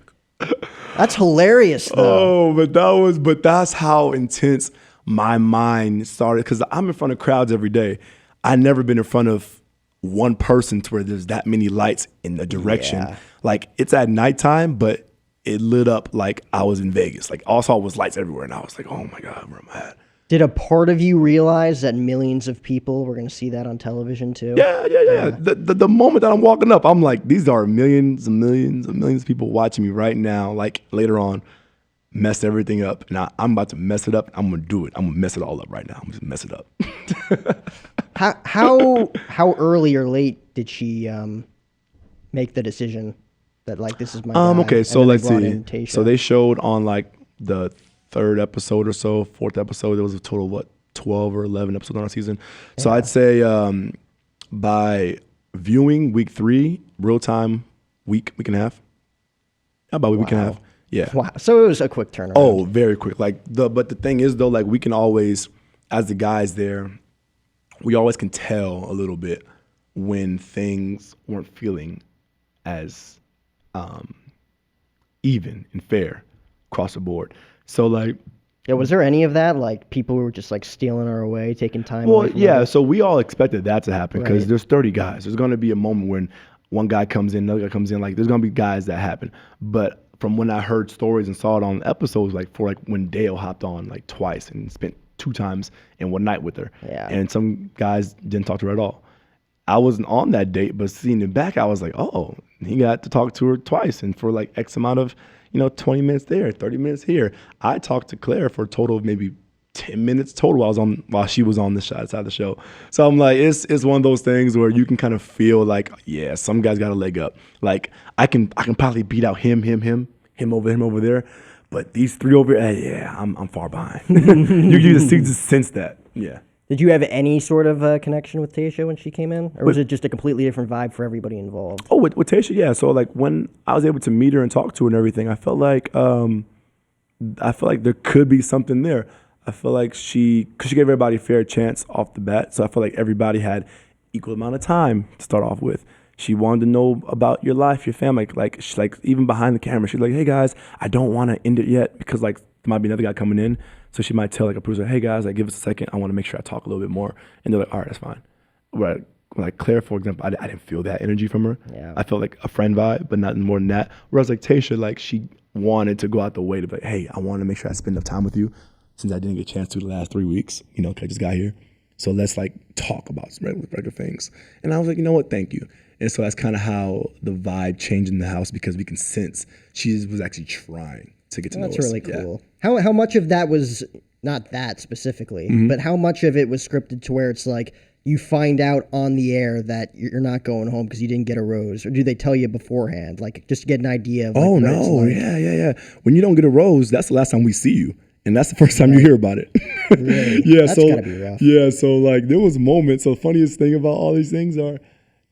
That's hilarious, though. Oh, but that's how intense my mind started, because I'm in front of crowds every day. I've never been in front of one person to where there's that many lights in the direction. Yeah. Like, it's at nighttime, but it lit up like I was in Vegas. Like, all I saw was lights everywhere, and I was like, oh my God, where am I at? Did a part of you realize that millions of people were going to see that on television too? Yeah. The moment that I'm walking up, I'm like, these are millions and millions and millions of people watching me right now. Like, later on, mess everything up. Now I'm about to mess it up. I'm gonna do it. I'm gonna mess it all up right now. I'm just mess it up. How early or late did she make the decision that like this is my guy? Okay, so let's see. Tasha? So they showed on like the third episode or so, fourth episode. There was a total of 12 or 11 episodes on our season. Yeah. So I'd say by viewing week 3, real time, week and a half. About a week and a half. Yeah. Wow. So it was a quick turnaround. Oh, very quick. But the thing is though, like we can always, as the guys there, we always can tell a little bit when things weren't feeling as even and fair across the board. So like, yeah, was there any of that? Like people were just like stealing her away, taking time. Well, yeah. So we all expected that to happen because there's 30 guys. There's going to be a moment when one guy comes in, another guy comes in. Like there's going to be guys that happen. But from when I heard stories and saw it on episodes, like when Dale hopped on like twice and spent 2 times in one night with her. Yeah. And some guys didn't talk to her at all. I wasn't on that date, but seeing it back, I was like, oh, he got to talk to her twice and for like X amount of 20 minutes there, 30 minutes here. I talked to Claire for a total of maybe 10 minutes total while she was on the side of the show. So I'm like, it's one of those things where you can kind of feel like, yeah, some guys got a leg up. Like I can probably beat out him over there. But these 3 over here, yeah, I'm far behind. you just sense that. Yeah. Did you have any sort of connection with Tasha when she came in? Or was it just a completely different vibe for everybody involved? Oh, with Tasha, yeah. So like when I was able to meet her and talk to her and everything, I felt like there could be something there. I feel like because she gave everybody a fair chance off the bat. So I feel like everybody had equal amount of time to start off with. She wanted to know about your life, your family. Like even behind the camera, she's like, hey guys, I don't want to end it yet because like there might be another guy coming in. So she might tell like a producer, hey guys, like give us a second. I want to make sure I talk a little bit more. And they're like, all right, that's fine. Right. Like Claire, for example, I didn't feel that energy from her. Yeah. I felt like a friend vibe, but not more than that. Whereas like Tasha, like she wanted to go out the way to be like, hey, I want to make sure I spend enough time with you since I didn't get a chance to the last 3 weeks, because I just got here. So let's like talk about some regular things. And I was like, you know what, thank you. And so that's kind of how the vibe changed in the house because we can sense she was actually trying to get to know us. That's really cool. Yeah. How much of that was, not that specifically, but how much of it was scripted to where it's like you find out on the air that you're not going home because you didn't get a rose? Or do they tell you beforehand, like just to get an idea of like, oh, no. Like? Yeah. When you don't get a rose, that's the last time we see you. And that's the first time you hear about it. Really? Yeah, that's gotta be rough. Yeah, so like there was moments. So the funniest thing about all these things are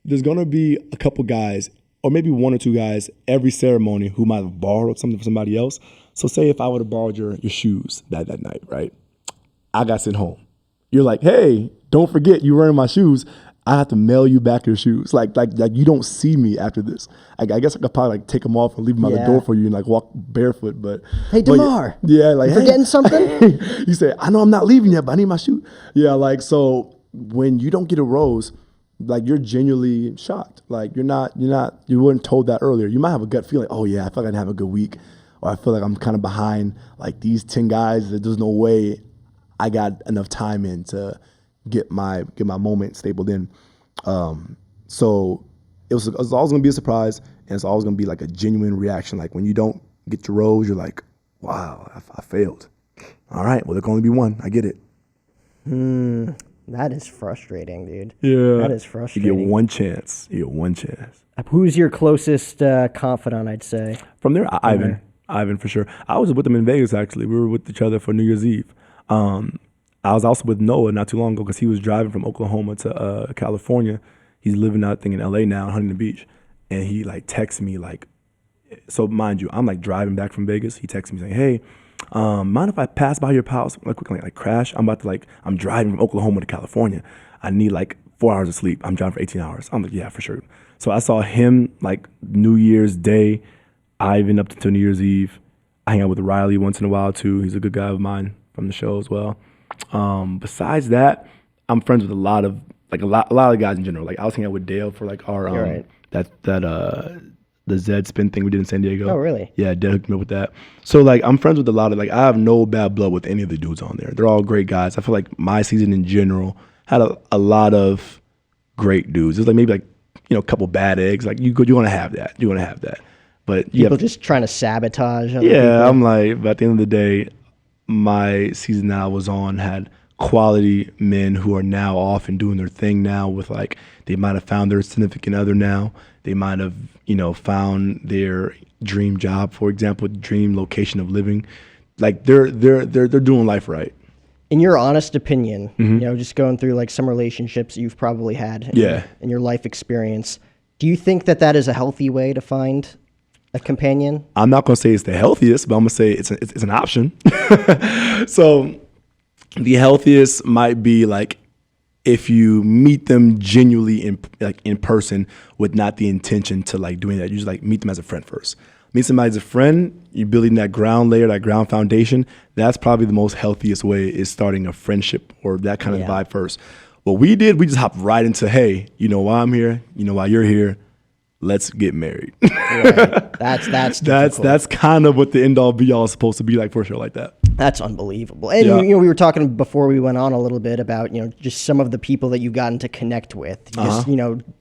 there's gonna be a couple guys, or maybe 1 or 2 guys every ceremony who might have borrowed something from somebody else. So say if I would have borrowed your shoes that night, right? I got sent home. You're like, hey, don't forget you wearing my shoes. I have to mail you back your shoes. Like you don't see me after this. I guess I could probably like take them off and leave them at the door for you and like walk barefoot. But hey, Demar, like you forgetting something? You say, I know I'm not leaving yet, but I need my shoe. Yeah, like so when you don't get a rose, like you're genuinely shocked. Like you weren't told that earlier. You might have a gut feeling, oh yeah, I feel like I didn't have a good week. or I feel like I'm kind of behind like these 10 guys that there's no way I got enough time in to get my moment stapled in. So it was always gonna be a surprise, and it's always gonna be like a genuine reaction. Like when you don't get your rose, you're like, wow, I failed. All right, well, there can only be one. I get it. That is frustrating, dude. Yeah. That is frustrating. You get one chance. You get one chance. Who's your closest confidant, I'd say? From there, Ivan for sure. I was with him in Vegas, actually. We were with each other for New Year's Eve. I was also with Noah not too long ago because he was driving from Oklahoma to California. He's living out, I think, in L.A. now, in Huntington Beach. And he, like, texts me, like, so mind you, I'm, like, driving back from Vegas. He texts me saying, hey, mind if I pass by your house, like, quickly, like, crash? I'm driving from Oklahoma to California. I need, like, 4 hours of sleep. I'm driving for 18 hours. I'm like, yeah, for sure. So I saw him, like, New Year's Day, Ivan up to New Year's Eve. I hang out with Riley once in a while, too. He's a good guy of mine from the show as well. Besides that, I'm friends with a lot of guys in general. Like I was hanging out with Dale for like our right. the Zed spin thing we did in San Diego. Oh, really? Yeah, Dale hooked me up with that. So like I'm friends with a lot of I have no bad blood with any of the dudes on there. They're all great guys. I feel like my season in general had a lot of great dudes. There's like maybe like a couple bad eggs. Like you want to have that. You want to have that. But people just trying to sabotage other people. I'm like, but at the end of the day, my season that I was on had quality men who are now off and doing their thing now with like, they might have found their significant other now. They might have, found their dream job, for example, dream location of living. Like they're doing life right. In your honest opinion, just going through like some relationships you've probably had in your life experience, do you think that is a healthy way to find a companion? I'm not going to say it's the healthiest, but I'm going to say it's an option. So the healthiest might be like if you meet them genuinely in person with not the intention to like doing that. You just like meet them as a friend first. Meet somebody as a friend, you're building that ground layer, that ground foundation. That's probably the most healthiest way, is starting a friendship or that kind of vibe first. What we did, we just hopped right into, hey, you know why I'm here? You know why you're here? Let's get married. Right. That's kind of what the end all be all is supposed to be like for a show like that. That's unbelievable. And we were talking before we went on a little bit about just some of the people that you've gotten to connect with.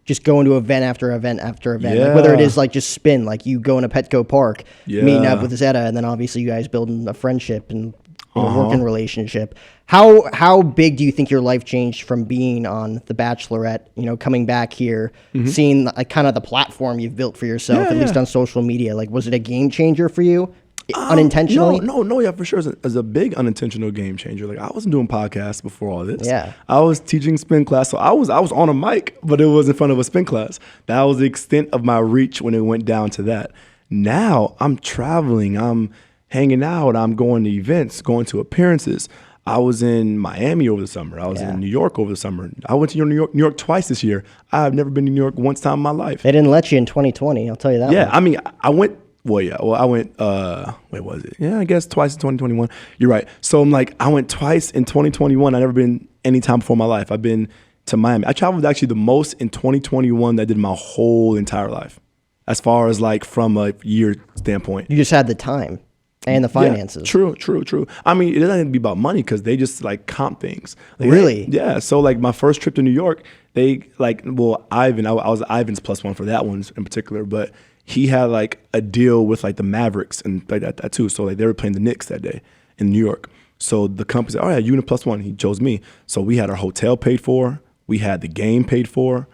Just going to event after event after event. Like whether it is like just spin, like you going to Petco Park, meeting up with Zeta, and then obviously you guys building a friendship and working relationship. How big do you think your life changed from being on The Bachelorette, coming back here, seeing like kind of the platform you've built for yourself, at least on social media? Like, was it a game changer for you? Unintentionally? No, for sure. It's a big unintentional game changer. Like I wasn't doing podcasts before all this. Yeah. I was teaching spin class. So I was on a mic, but it was in front of a spin class. That was the extent of my reach when it went down to that. Now I'm traveling, I'm hanging out, I'm going to events, going to appearances. I was in Miami over the summer. I was in New York over the summer. I went to New York twice this year. I've never been to New York once time in my life. They didn't let you in 2020, I'll tell you that. Yeah, I mean, I went, I went, wait, was it? Yeah, I guess twice in 2021. You're right. So I'm like, I went twice in 2021. I've never been any time before in my life. I've been to Miami. I traveled actually the most in 2021 that I did my whole entire life, as far as like from a year standpoint. You just had the time. And the finances. Yeah, true. I mean, it doesn't have to be about money because they just like comp things. Like, really? Yeah. So like my first trip to New York, they like, Ivan, I was Ivan's +1 for that one in particular, but he had like a deal with like the Mavericks and like that too. So like they were playing the Knicks that day in New York. So the company said, all right, you and a +1. He chose me. So we had our hotel paid for. We had the game paid for.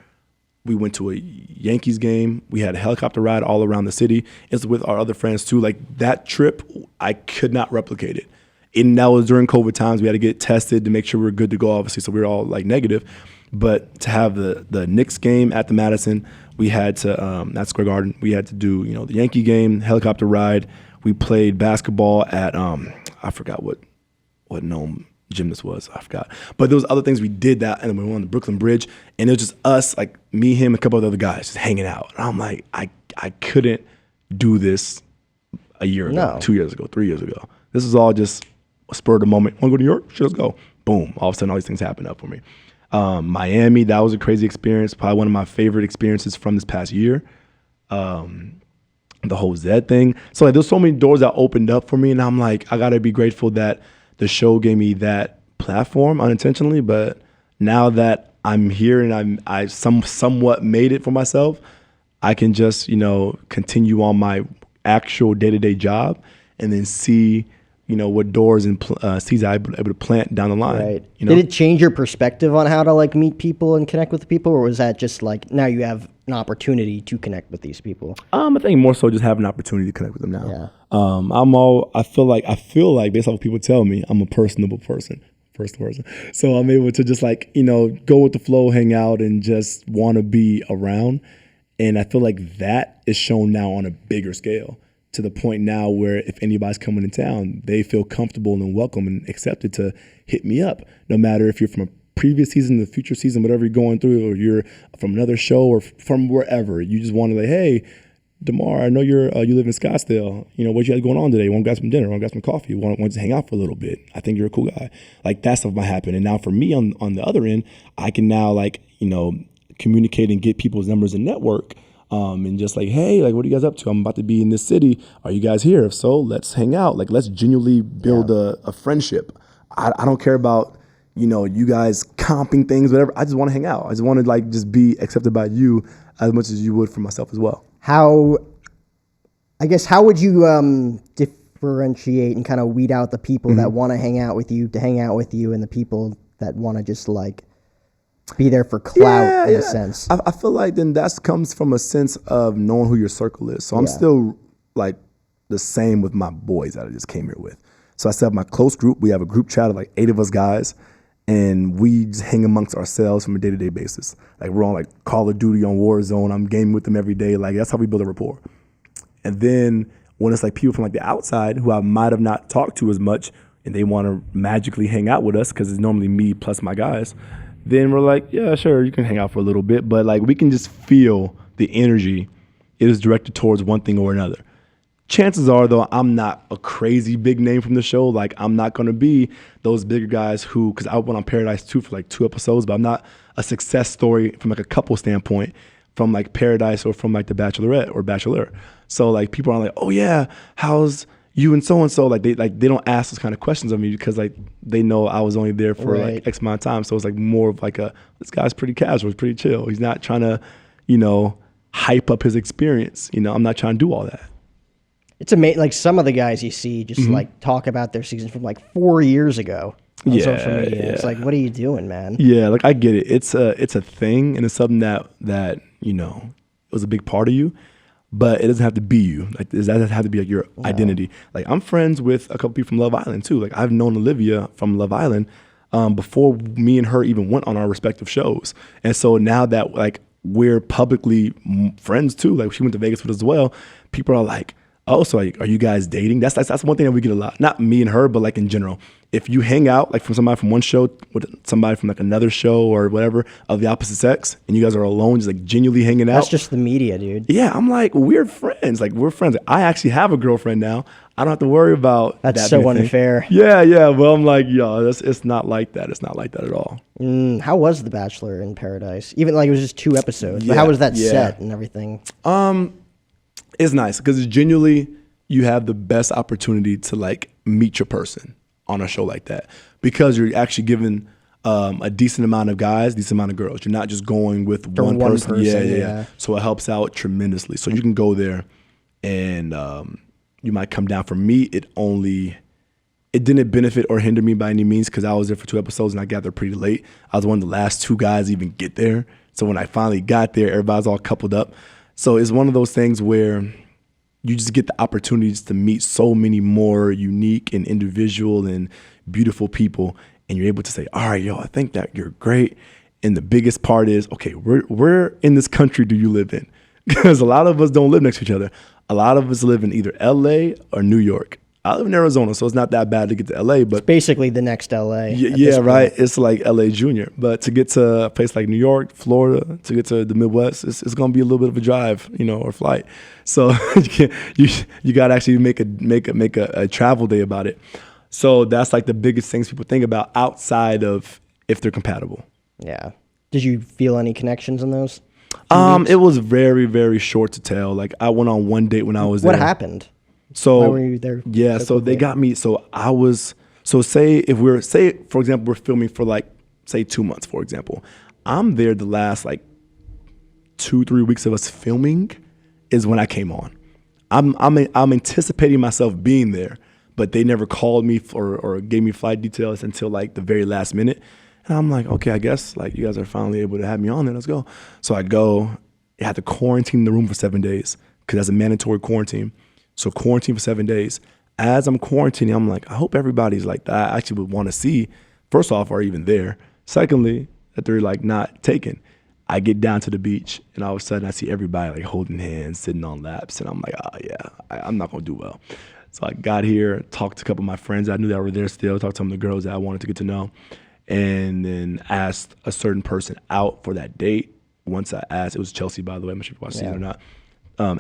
We went to a Yankees game. We had a helicopter ride all around the city. It's with our other friends too. Like that trip, I could not replicate it. And that was during COVID times. We had to get tested to make sure we were good to go, obviously. So we were all like negative. But to have the Knicks game at the Madison, we had to, at Square Garden, we had to do, the Yankee game, helicopter ride. We played basketball at, I forgot what Nome gym this was, I forgot. But there was other things we did that, and then we went on the Brooklyn Bridge, and it was just us, like me, him, a couple of other guys just hanging out. And I'm like, I couldn't do this a year ago, 2 years ago, 3 years ago. This is all just a spur of the moment. Want to go to New York? Sure, let's go. Boom. All of a sudden, all these things happen up for me. Miami, that was a crazy experience. Probably one of my favorite experiences from this past year. the whole Zed thing. So like, there's so many doors that opened up for me, and I'm like, I gotta be grateful that the show gave me that platform unintentionally. But now that I'm here and I somewhat made it for myself, I can just, continue on my actual day-to-day job and then see, what doors and seeds I'm able to plant down the line. Right. Did it change your perspective on how to like meet people and connect with people, or was that just like now you have an opportunity to connect with these people? I think more so just have an opportunity to connect with them now. Yeah. I feel like based off what people tell me, I'm a personable person. First person. So I'm able to just go with the flow, hang out, and just want to be around. And I feel like that is shown now on a bigger scale, to the point now where if anybody's coming in town, they feel comfortable and welcome and accepted to hit me up. No matter if you're from a previous season, the future season, whatever you're going through, or you're from another show or from wherever, you just want to hey, Demar, I know you live in Scottsdale. What you got going on today? Want to grab some dinner? Want to grab some coffee? Want to hang out for a little bit? I think you're a cool guy. Like that stuff might happen. And now for me on the other end, I can now communicate and get people's numbers and network. And just hey, what are you guys up to? I'm about to be in this city. Are you guys here? If so, let's hang out. Let's genuinely build a friendship. I don't care about, you guys comping things, whatever. I just want to hang out. I just want to just be accepted by you as much as you would for myself as well. How would you differentiate and kind of weed out the people that want to hang out with you, and the people that want to just be there for clout in a sense? I feel like then that comes from a sense of knowing who your circle is. So I'm still the same with my boys that I just came here with. So I still have my close group. We have a group chat of 8 of us guys, and we just hang amongst ourselves from a day-to-day basis. We're on Call of Duty on Warzone. I'm gaming with them every day. That's how we build a rapport. And then when it's people from the outside who I might have not talked to as much, and they want to magically hang out with us because it's normally me plus my guys, then we're yeah, sure, you can hang out for a little bit. But we can just feel the energy is directed towards one thing or another. Chances are, though, I'm not a crazy big name from the show. I'm not going to be those bigger guys because I went on Paradise 2 for 2 episodes, but I'm not a success story from a couple standpoint from Paradise or from the Bachelorette or Bachelor. So people are oh yeah, how's you and so they don't ask those kind of questions of me because they know I was only there for X amount of time. So it's more of this guy's pretty casual, he's pretty chill. He's not trying to hype up his experience. I'm not trying to do all that. It's amazing. Some of the guys you see just talk about their season from 4 years ago on social media. Yeah. It's what are you doing, man? Yeah, I get it. It's a thing, and it's something that it was a big part of you, but it doesn't have to be you. It doesn't have to be your identity. I'm friends with a couple people from Love Island too. I've known Olivia from Love Island before me and her even went on our respective shows, and so now that we're publicly friends too. She went to Vegas with us as well. People are oh, so are you guys dating? That's one thing that we get a lot. Not me and her, but in general. If you hang out from somebody from one show with somebody from another show or whatever of the opposite sex, and you guys are alone, just genuinely hanging out. That's just the media, dude. Yeah, I'm we're friends. We're friends. I actually have a girlfriend now. I don't have to worry about that's that so unfair. Yeah. Well, I'm yo, it's not like that. It's not like that at all. How was The Bachelor in Paradise? Even it was just 2 episodes. But how was that set and everything? It's nice because it's genuinely you have the best opportunity to meet your person on a show like that because you're actually given a decent amount of guys, decent amount of girls. You're not just going with one person. Yeah. So it helps out tremendously. So you can go there and you might come down. For me, it didn't benefit or hinder me by any means because I was there for 2 episodes and I got there pretty late. I was one of the last 2 guys to even get there. So when I finally got there, everybody's all coupled up. So it's one of those things where you just get the opportunities to meet so many more unique and individual and beautiful people. And you're able to say, all right, yo, I think that you're great. And the biggest part is, okay, where in this country do you live in? Because a lot of us don't live next to each other. A lot of us live in either LA or New York. I live in Arizona, so it's not that bad to get to LA. But it's basically the next LA. Yeah, right. It's LA Junior. But to get to a place like New York, Florida, to get to the Midwest, it's going to be a little bit of a drive, or flight. So you got to actually make a travel day about it. So that's the biggest things people think about outside of if they're compatible. Yeah. Did you feel any connections in those? It was very, very short to tell. Like I went on one date when I was there. What happened? So Why were you there yeah, so so they quickly? got me. So say for example we're filming for like say 2 months, for example. I'm there the last like 2-3 weeks of us filming is when I came on. I'm anticipating myself being there, but they never called me or gave me flight details until like the very last minute. And I'm like, okay, I guess like you guys are finally able to have me on there. Let's go. So I go. I had to quarantine the room for 7 days because that's a mandatory quarantine. So quarantine for 7 days. As I'm quarantining, I'm like, I hope everybody's like that I actually would want to see. First off, are even there. Secondly, that they're like not taken. I get down to the beach and all of a sudden I see everybody like holding hands, sitting on laps, and I'm like, oh yeah, I'm not gonna do well. So I got here, talked to a couple of my friends I knew that were there still, talked to some of the girls that I wanted to get to know, and then asked a certain person out for that date. Once I asked, it was Chelsea, by the way, I'm not sure if you watched season or not.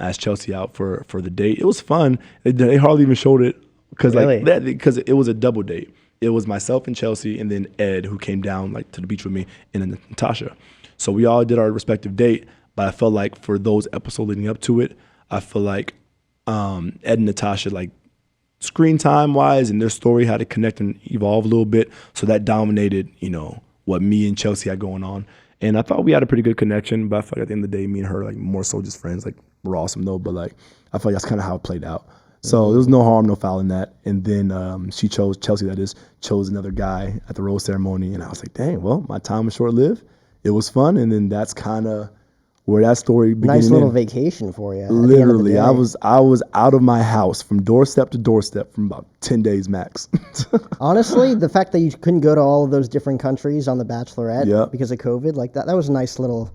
Asked Chelsea out for the date. It was fun. They hardly even showed it because Really? because it was a double date. It was myself and Chelsea, and then Ed, who came down like to the beach with me, and then Natasha. So we all did our respective date. But I felt like for those episodes leading up to it, I feel like Ed and Natasha, like screen time wise, and their story had to connect and evolve a little bit. So that dominated, what me and Chelsea had going on. And I thought we had a pretty good connection, but I feel like at the end of the day, me and her, like more so just friends, like we're awesome though, but like I feel like that's kind of how it played out. So there was no harm, no foul in that. And then Chelsea chose another guy at the rose ceremony. And I was like, dang, well, my time was short lived. It was fun. And then that's kind of where that story began. Nice little vacation for you. Literally, I was out of my house from doorstep to doorstep from about 10 days max. Honestly, the fact that you couldn't go to all of those different countries on the Bachelorette Yep. because of COVID, like that was a nice little,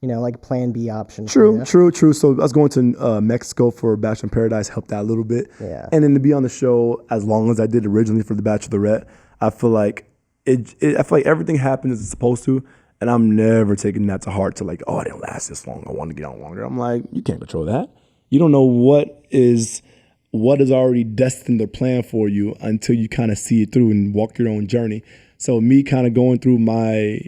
like plan B option. for you. True. So I was going to Mexico for Bachelor in Paradise, helped out a little bit. Yeah. And then to be on the show as long as I did originally for the Bachelorette, I feel like I feel like everything happened as it's supposed to. And I'm never taking that to heart to like, oh, I didn't last this long. I want to get on longer. I'm like, you can't control that. You don't know what is already destined or planned for you until you kind of see it through and walk your own journey. So me kind of going through my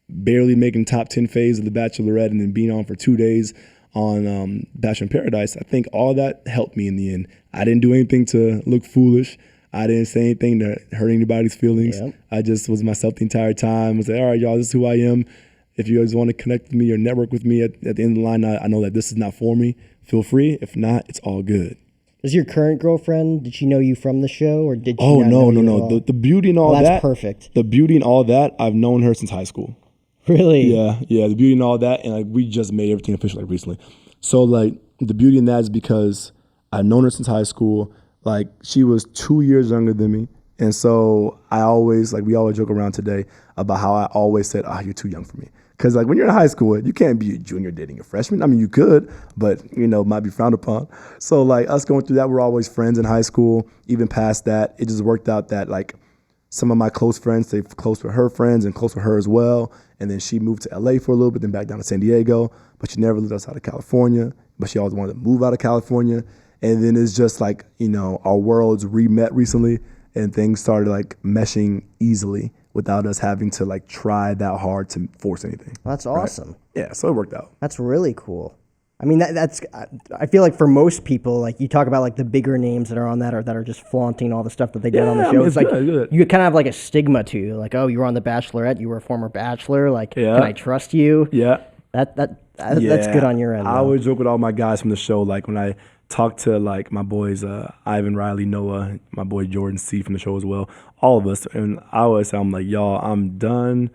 barely making top 10 phase of the Bachelorette and then being on for 2 days on Bachelor in Paradise, I think all that helped me in the end. I didn't do anything to look foolish. I didn't say anything to hurt anybody's feelings. Yep. I just was myself the entire time. I was like, all right, y'all, this is who I am. If you guys want to connect with me or network with me at the end of the line, I know that this is not for me. Feel free. If not, it's all good. Is your current girlfriend, did she know you from the show or did she not no. know you at all? The beauty and all that's that. Perfect. The beauty and all that, I've known her since high school. Really? Yeah, the beauty and all that. And like we just made everything official like recently. So like the beauty in that is because I've known her since high school. Like she was 2 years younger than me. And so we always joke around today about how I always said, you're too young for me. Because like when you're in high school, you can't be a junior dating a freshman. I mean, you could, but might be frowned upon. So like us going through that, we're always friends in high school. Even past that, it just worked out that like some of my close friends, they're close with her friends and close with her as well. And then she moved to LA for a little bit, then back down to San Diego. But she never lived outside of California. But she always wanted to move out of California. And then it's just like, our worlds re-met recently and things started like meshing easily without us having to like try that hard to force anything. That's awesome. Right? Yeah, so it worked out. That's really cool. I mean, I feel like for most people, like you talk about like the bigger names that are on that or that are just flaunting all the stuff that they did on the show. I mean, it's like good. You kind of have like a stigma to you, like, oh, you were on the Bachelorette, you were a former Bachelor, like, can I trust you? Yeah. That's good on your end. I always joke with all my guys from the show, like when I talk to like my boys, Ivan, Riley, Noah, my boy Jordan C from the show as well, all of us, and I always say, I'm like, y'all, I'm done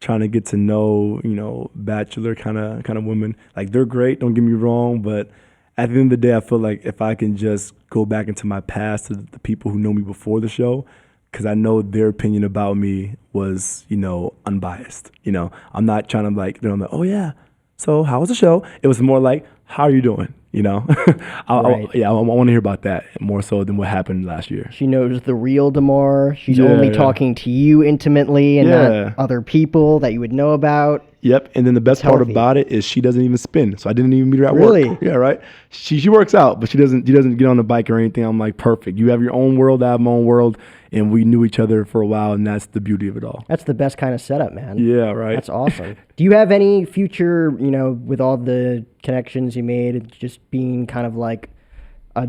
trying to get to know, Bachelor kind of women. Like they're great, don't get me wrong, but at the end of the day, I feel like if I can just go back into my past to the people who know me before the show, because I know their opinion about me was, unbiased. I'm not trying to like, they're like, oh yeah, so how was the show? It was more like, how are you doing? You know, Right. I want to hear about that more so than what happened last year. She knows the real Demar. She's Yeah, only yeah. talking to you intimately and Yeah. not other people that you would know about. Yep, and then the best part healthy. about it is she doesn't even spin, so I didn't even meet her at Really? work. Yeah, right. She works out, but she doesn't get on the bike or anything. I'm like, perfect. You have your own world, I have my own world, and we knew each other for a while, and that's the beauty of it all. That's the best kind of setup, man. Yeah, right. That's awesome. Do you have any future, with all the connections you made, just being kind of like a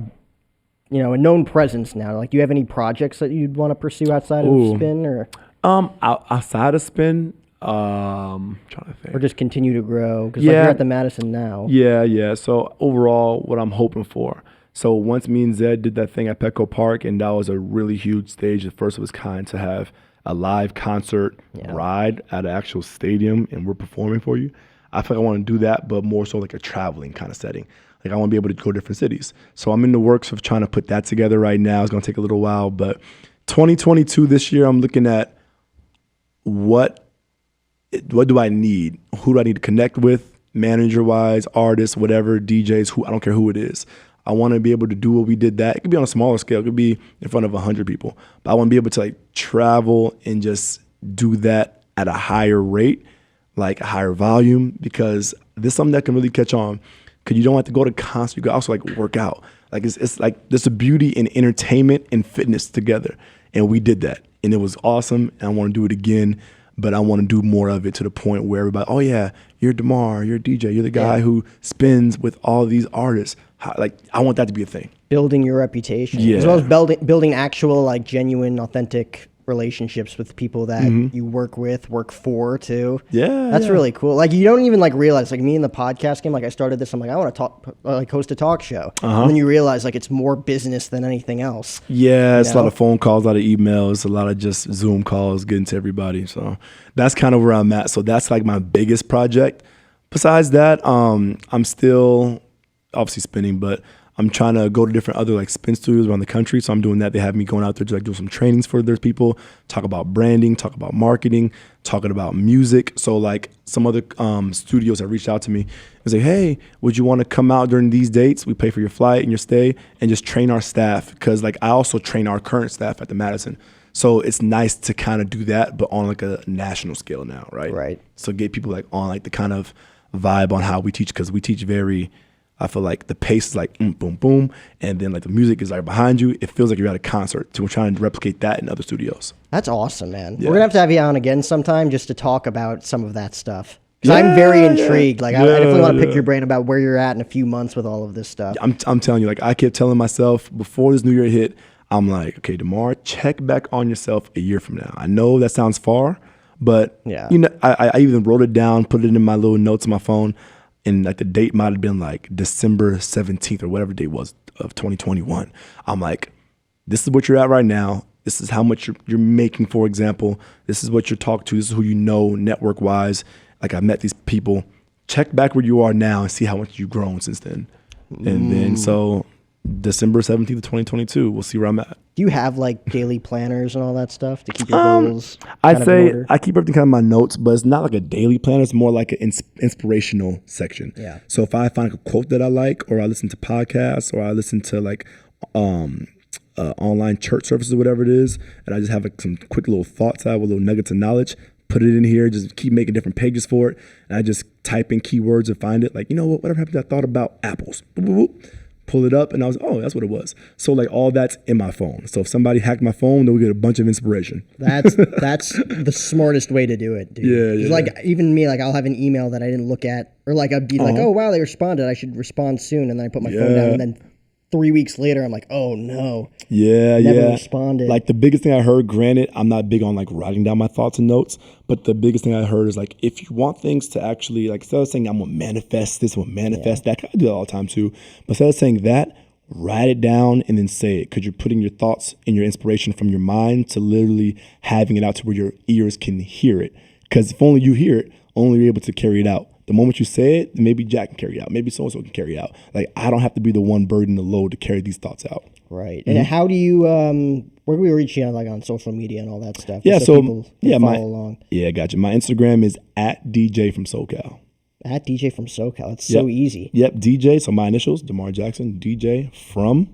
known presence now? Like, do you have any projects that you'd want to pursue outside of spin, or Outside of spin, trying to think. or just continue to grow? Because you're at the Madison now. Yeah. So overall, what I'm hoping for. So once me and Zed did that thing at Petco Park, and that was a really huge stage, the first of its kind, to have a live concert ride at an actual stadium, and we're performing for you. I feel like I want to do that, but more so like a traveling kind of setting. Like I want to be able to go to different cities. So I'm in the works of trying to put that together right now. It's going to take a little while, but 2022 this year, I'm looking at what do I need? Who do I need to connect with? Manager-wise, artists, whatever, DJs, I don't care who it is. I want to be able to do what we did that. It could be on a smaller scale. It could be in front of 100 people. But I want to be able to like travel and just do that at a higher rate, like a higher volume, because this is something that can really catch on. Because you don't have to go to concert. You can also like work out. Like it's like there's a beauty in entertainment and fitness together. And we did that. And it was awesome. And I want to do it again. But I want to do more of it to the point where everybody, oh yeah, you're Demar, you're a DJ, you're the guy who spins with all these artists. I want that to be a thing. Building your reputation, Yeah. as well as building actual, like, genuine, authentic relationships with people that you work for too. Yeah, That's yeah. really cool. Like, you don't even like realize, like, me in the podcast game, like, I started this, I'm like, I want to host a talk show. And then you realize, like, it's more business than anything else. Yeah, it's a lot know? of phone calls, a lot of emails, a lot of just Zoom calls, getting to everybody. So that's kind of where I'm at. So that's like my biggest project. Besides that, I'm still obviously spinning, but I'm trying to go to different other like spin studios around the country. So I'm doing that. They have me going out there to like do some trainings for their people, talk about branding, talk about marketing, talking about music. So like some other studios have reached out to me and say, hey, would you want to come out during these dates? We pay for your flight and your stay and just train our staff. Because like I also train our current staff at the Madison. So it's nice to kind of do that, but on like a national scale now, right? Right. So get people like on like the kind of vibe on how we teach, because we teach very, I feel like the pace is like boom, boom, and then like the music is like behind you. It feels like you're at a concert. So we're trying to replicate that in other studios. That's awesome, man. Yeah. We're gonna have you on again sometime just to talk about some of that stuff. Because I'm very intrigued. Like, I definitely want to pick your brain about where you're at in a few months with all of this stuff. I'm telling you, like I kept telling myself before this new year hit, I'm like, okay, Demar, check back on yourself a year from now. I know that sounds far, but I even wrote it down, put it in my little notes on my phone. And like the date might have been like December 17th or whatever date was of 2021. I'm like, this is what you're at right now. This is how much you're making, for example. This is what you're talking to. This is who you know network wise. Like I met these people. Check back where you are now and see how much you've grown since then. And then so December 17th of 2022, we'll see where I'm at. Do you have like daily planners and all that stuff to keep your goals? I'd say I keep everything kind of in my notes, but it's not like a daily planner. It's more like an inspirational section. Yeah. So if I find a quote that I like, or I listen to podcasts, or I listen to like online church services, whatever it is, and I just have like some quick little thoughts out with little nuggets of knowledge, put it in here, just keep making different pages for it, and I just type in keywords and find it. Like, whatever happened to I thought about apples. Boop, boop, boop. Pull it up, and I was, oh, that's what it was. So like all that's in my phone. So if somebody hacked my phone, they'll get a bunch of inspiration. That's the smartest way to do it, dude. Yeah. Like even me, like I'll have an email that I didn't look at, or like I'd be like, oh wow, they responded. I should respond soon, and then I put my phone down, and then 3 weeks later, I'm like, oh no. Never responded. Like the biggest thing I heard, granted, I'm not big on like writing down my thoughts and notes, but the biggest thing I heard is like, if you want things to actually, like instead of saying I'm gonna manifest this, I'm gonna manifest that, I do that all the time too. But instead of saying that, write it down and then say it, because you're putting your thoughts and your inspiration from your mind to literally having it out to where your ears can hear it. Because if only you hear it, only you're able to carry it out. The moment you say it, maybe Jack can carry it out. Maybe so-and-so can carry it out. Like, I don't have to be the one burden the load to carry these thoughts out. Right. And how do you, where can we reach you like on social media and all that stuff? Yeah, so people can follow along. Yeah, gotcha. My Instagram is @DJ from SoCal. At DJ from SoCal. It's so easy. Yep, DJ. So my initials, Demar Jackson, DJ from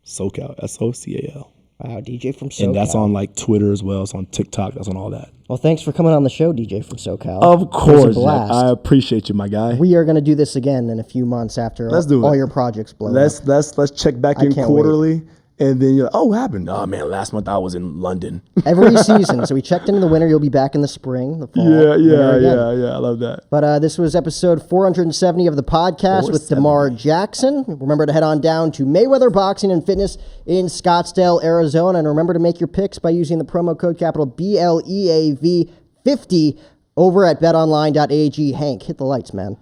SoCal, SOCAL. Wow, DJ from SoCal. And that's on like Twitter as well. It's on TikTok. That's on all that. Well, thanks for coming on the show, DJ from SoCal. Of course, Jack. I appreciate you, my guy. We are going to do this again in a few months after all your projects blow up. Let's check back in quarterly. And then you're like, oh, what happened? Oh, man, last month I was in London. Every season. So we checked into the winter. You'll be back in the spring, the fall. Yeah. I love that. But this was episode 470 of the podcast with Demar Jackson. Remember to head on down to Mayweather Boxing and Fitness in Scottsdale, Arizona. And remember to make your picks by using the promo code capital BLEAV50 over at betonline.ag. Hank, hit the lights, man.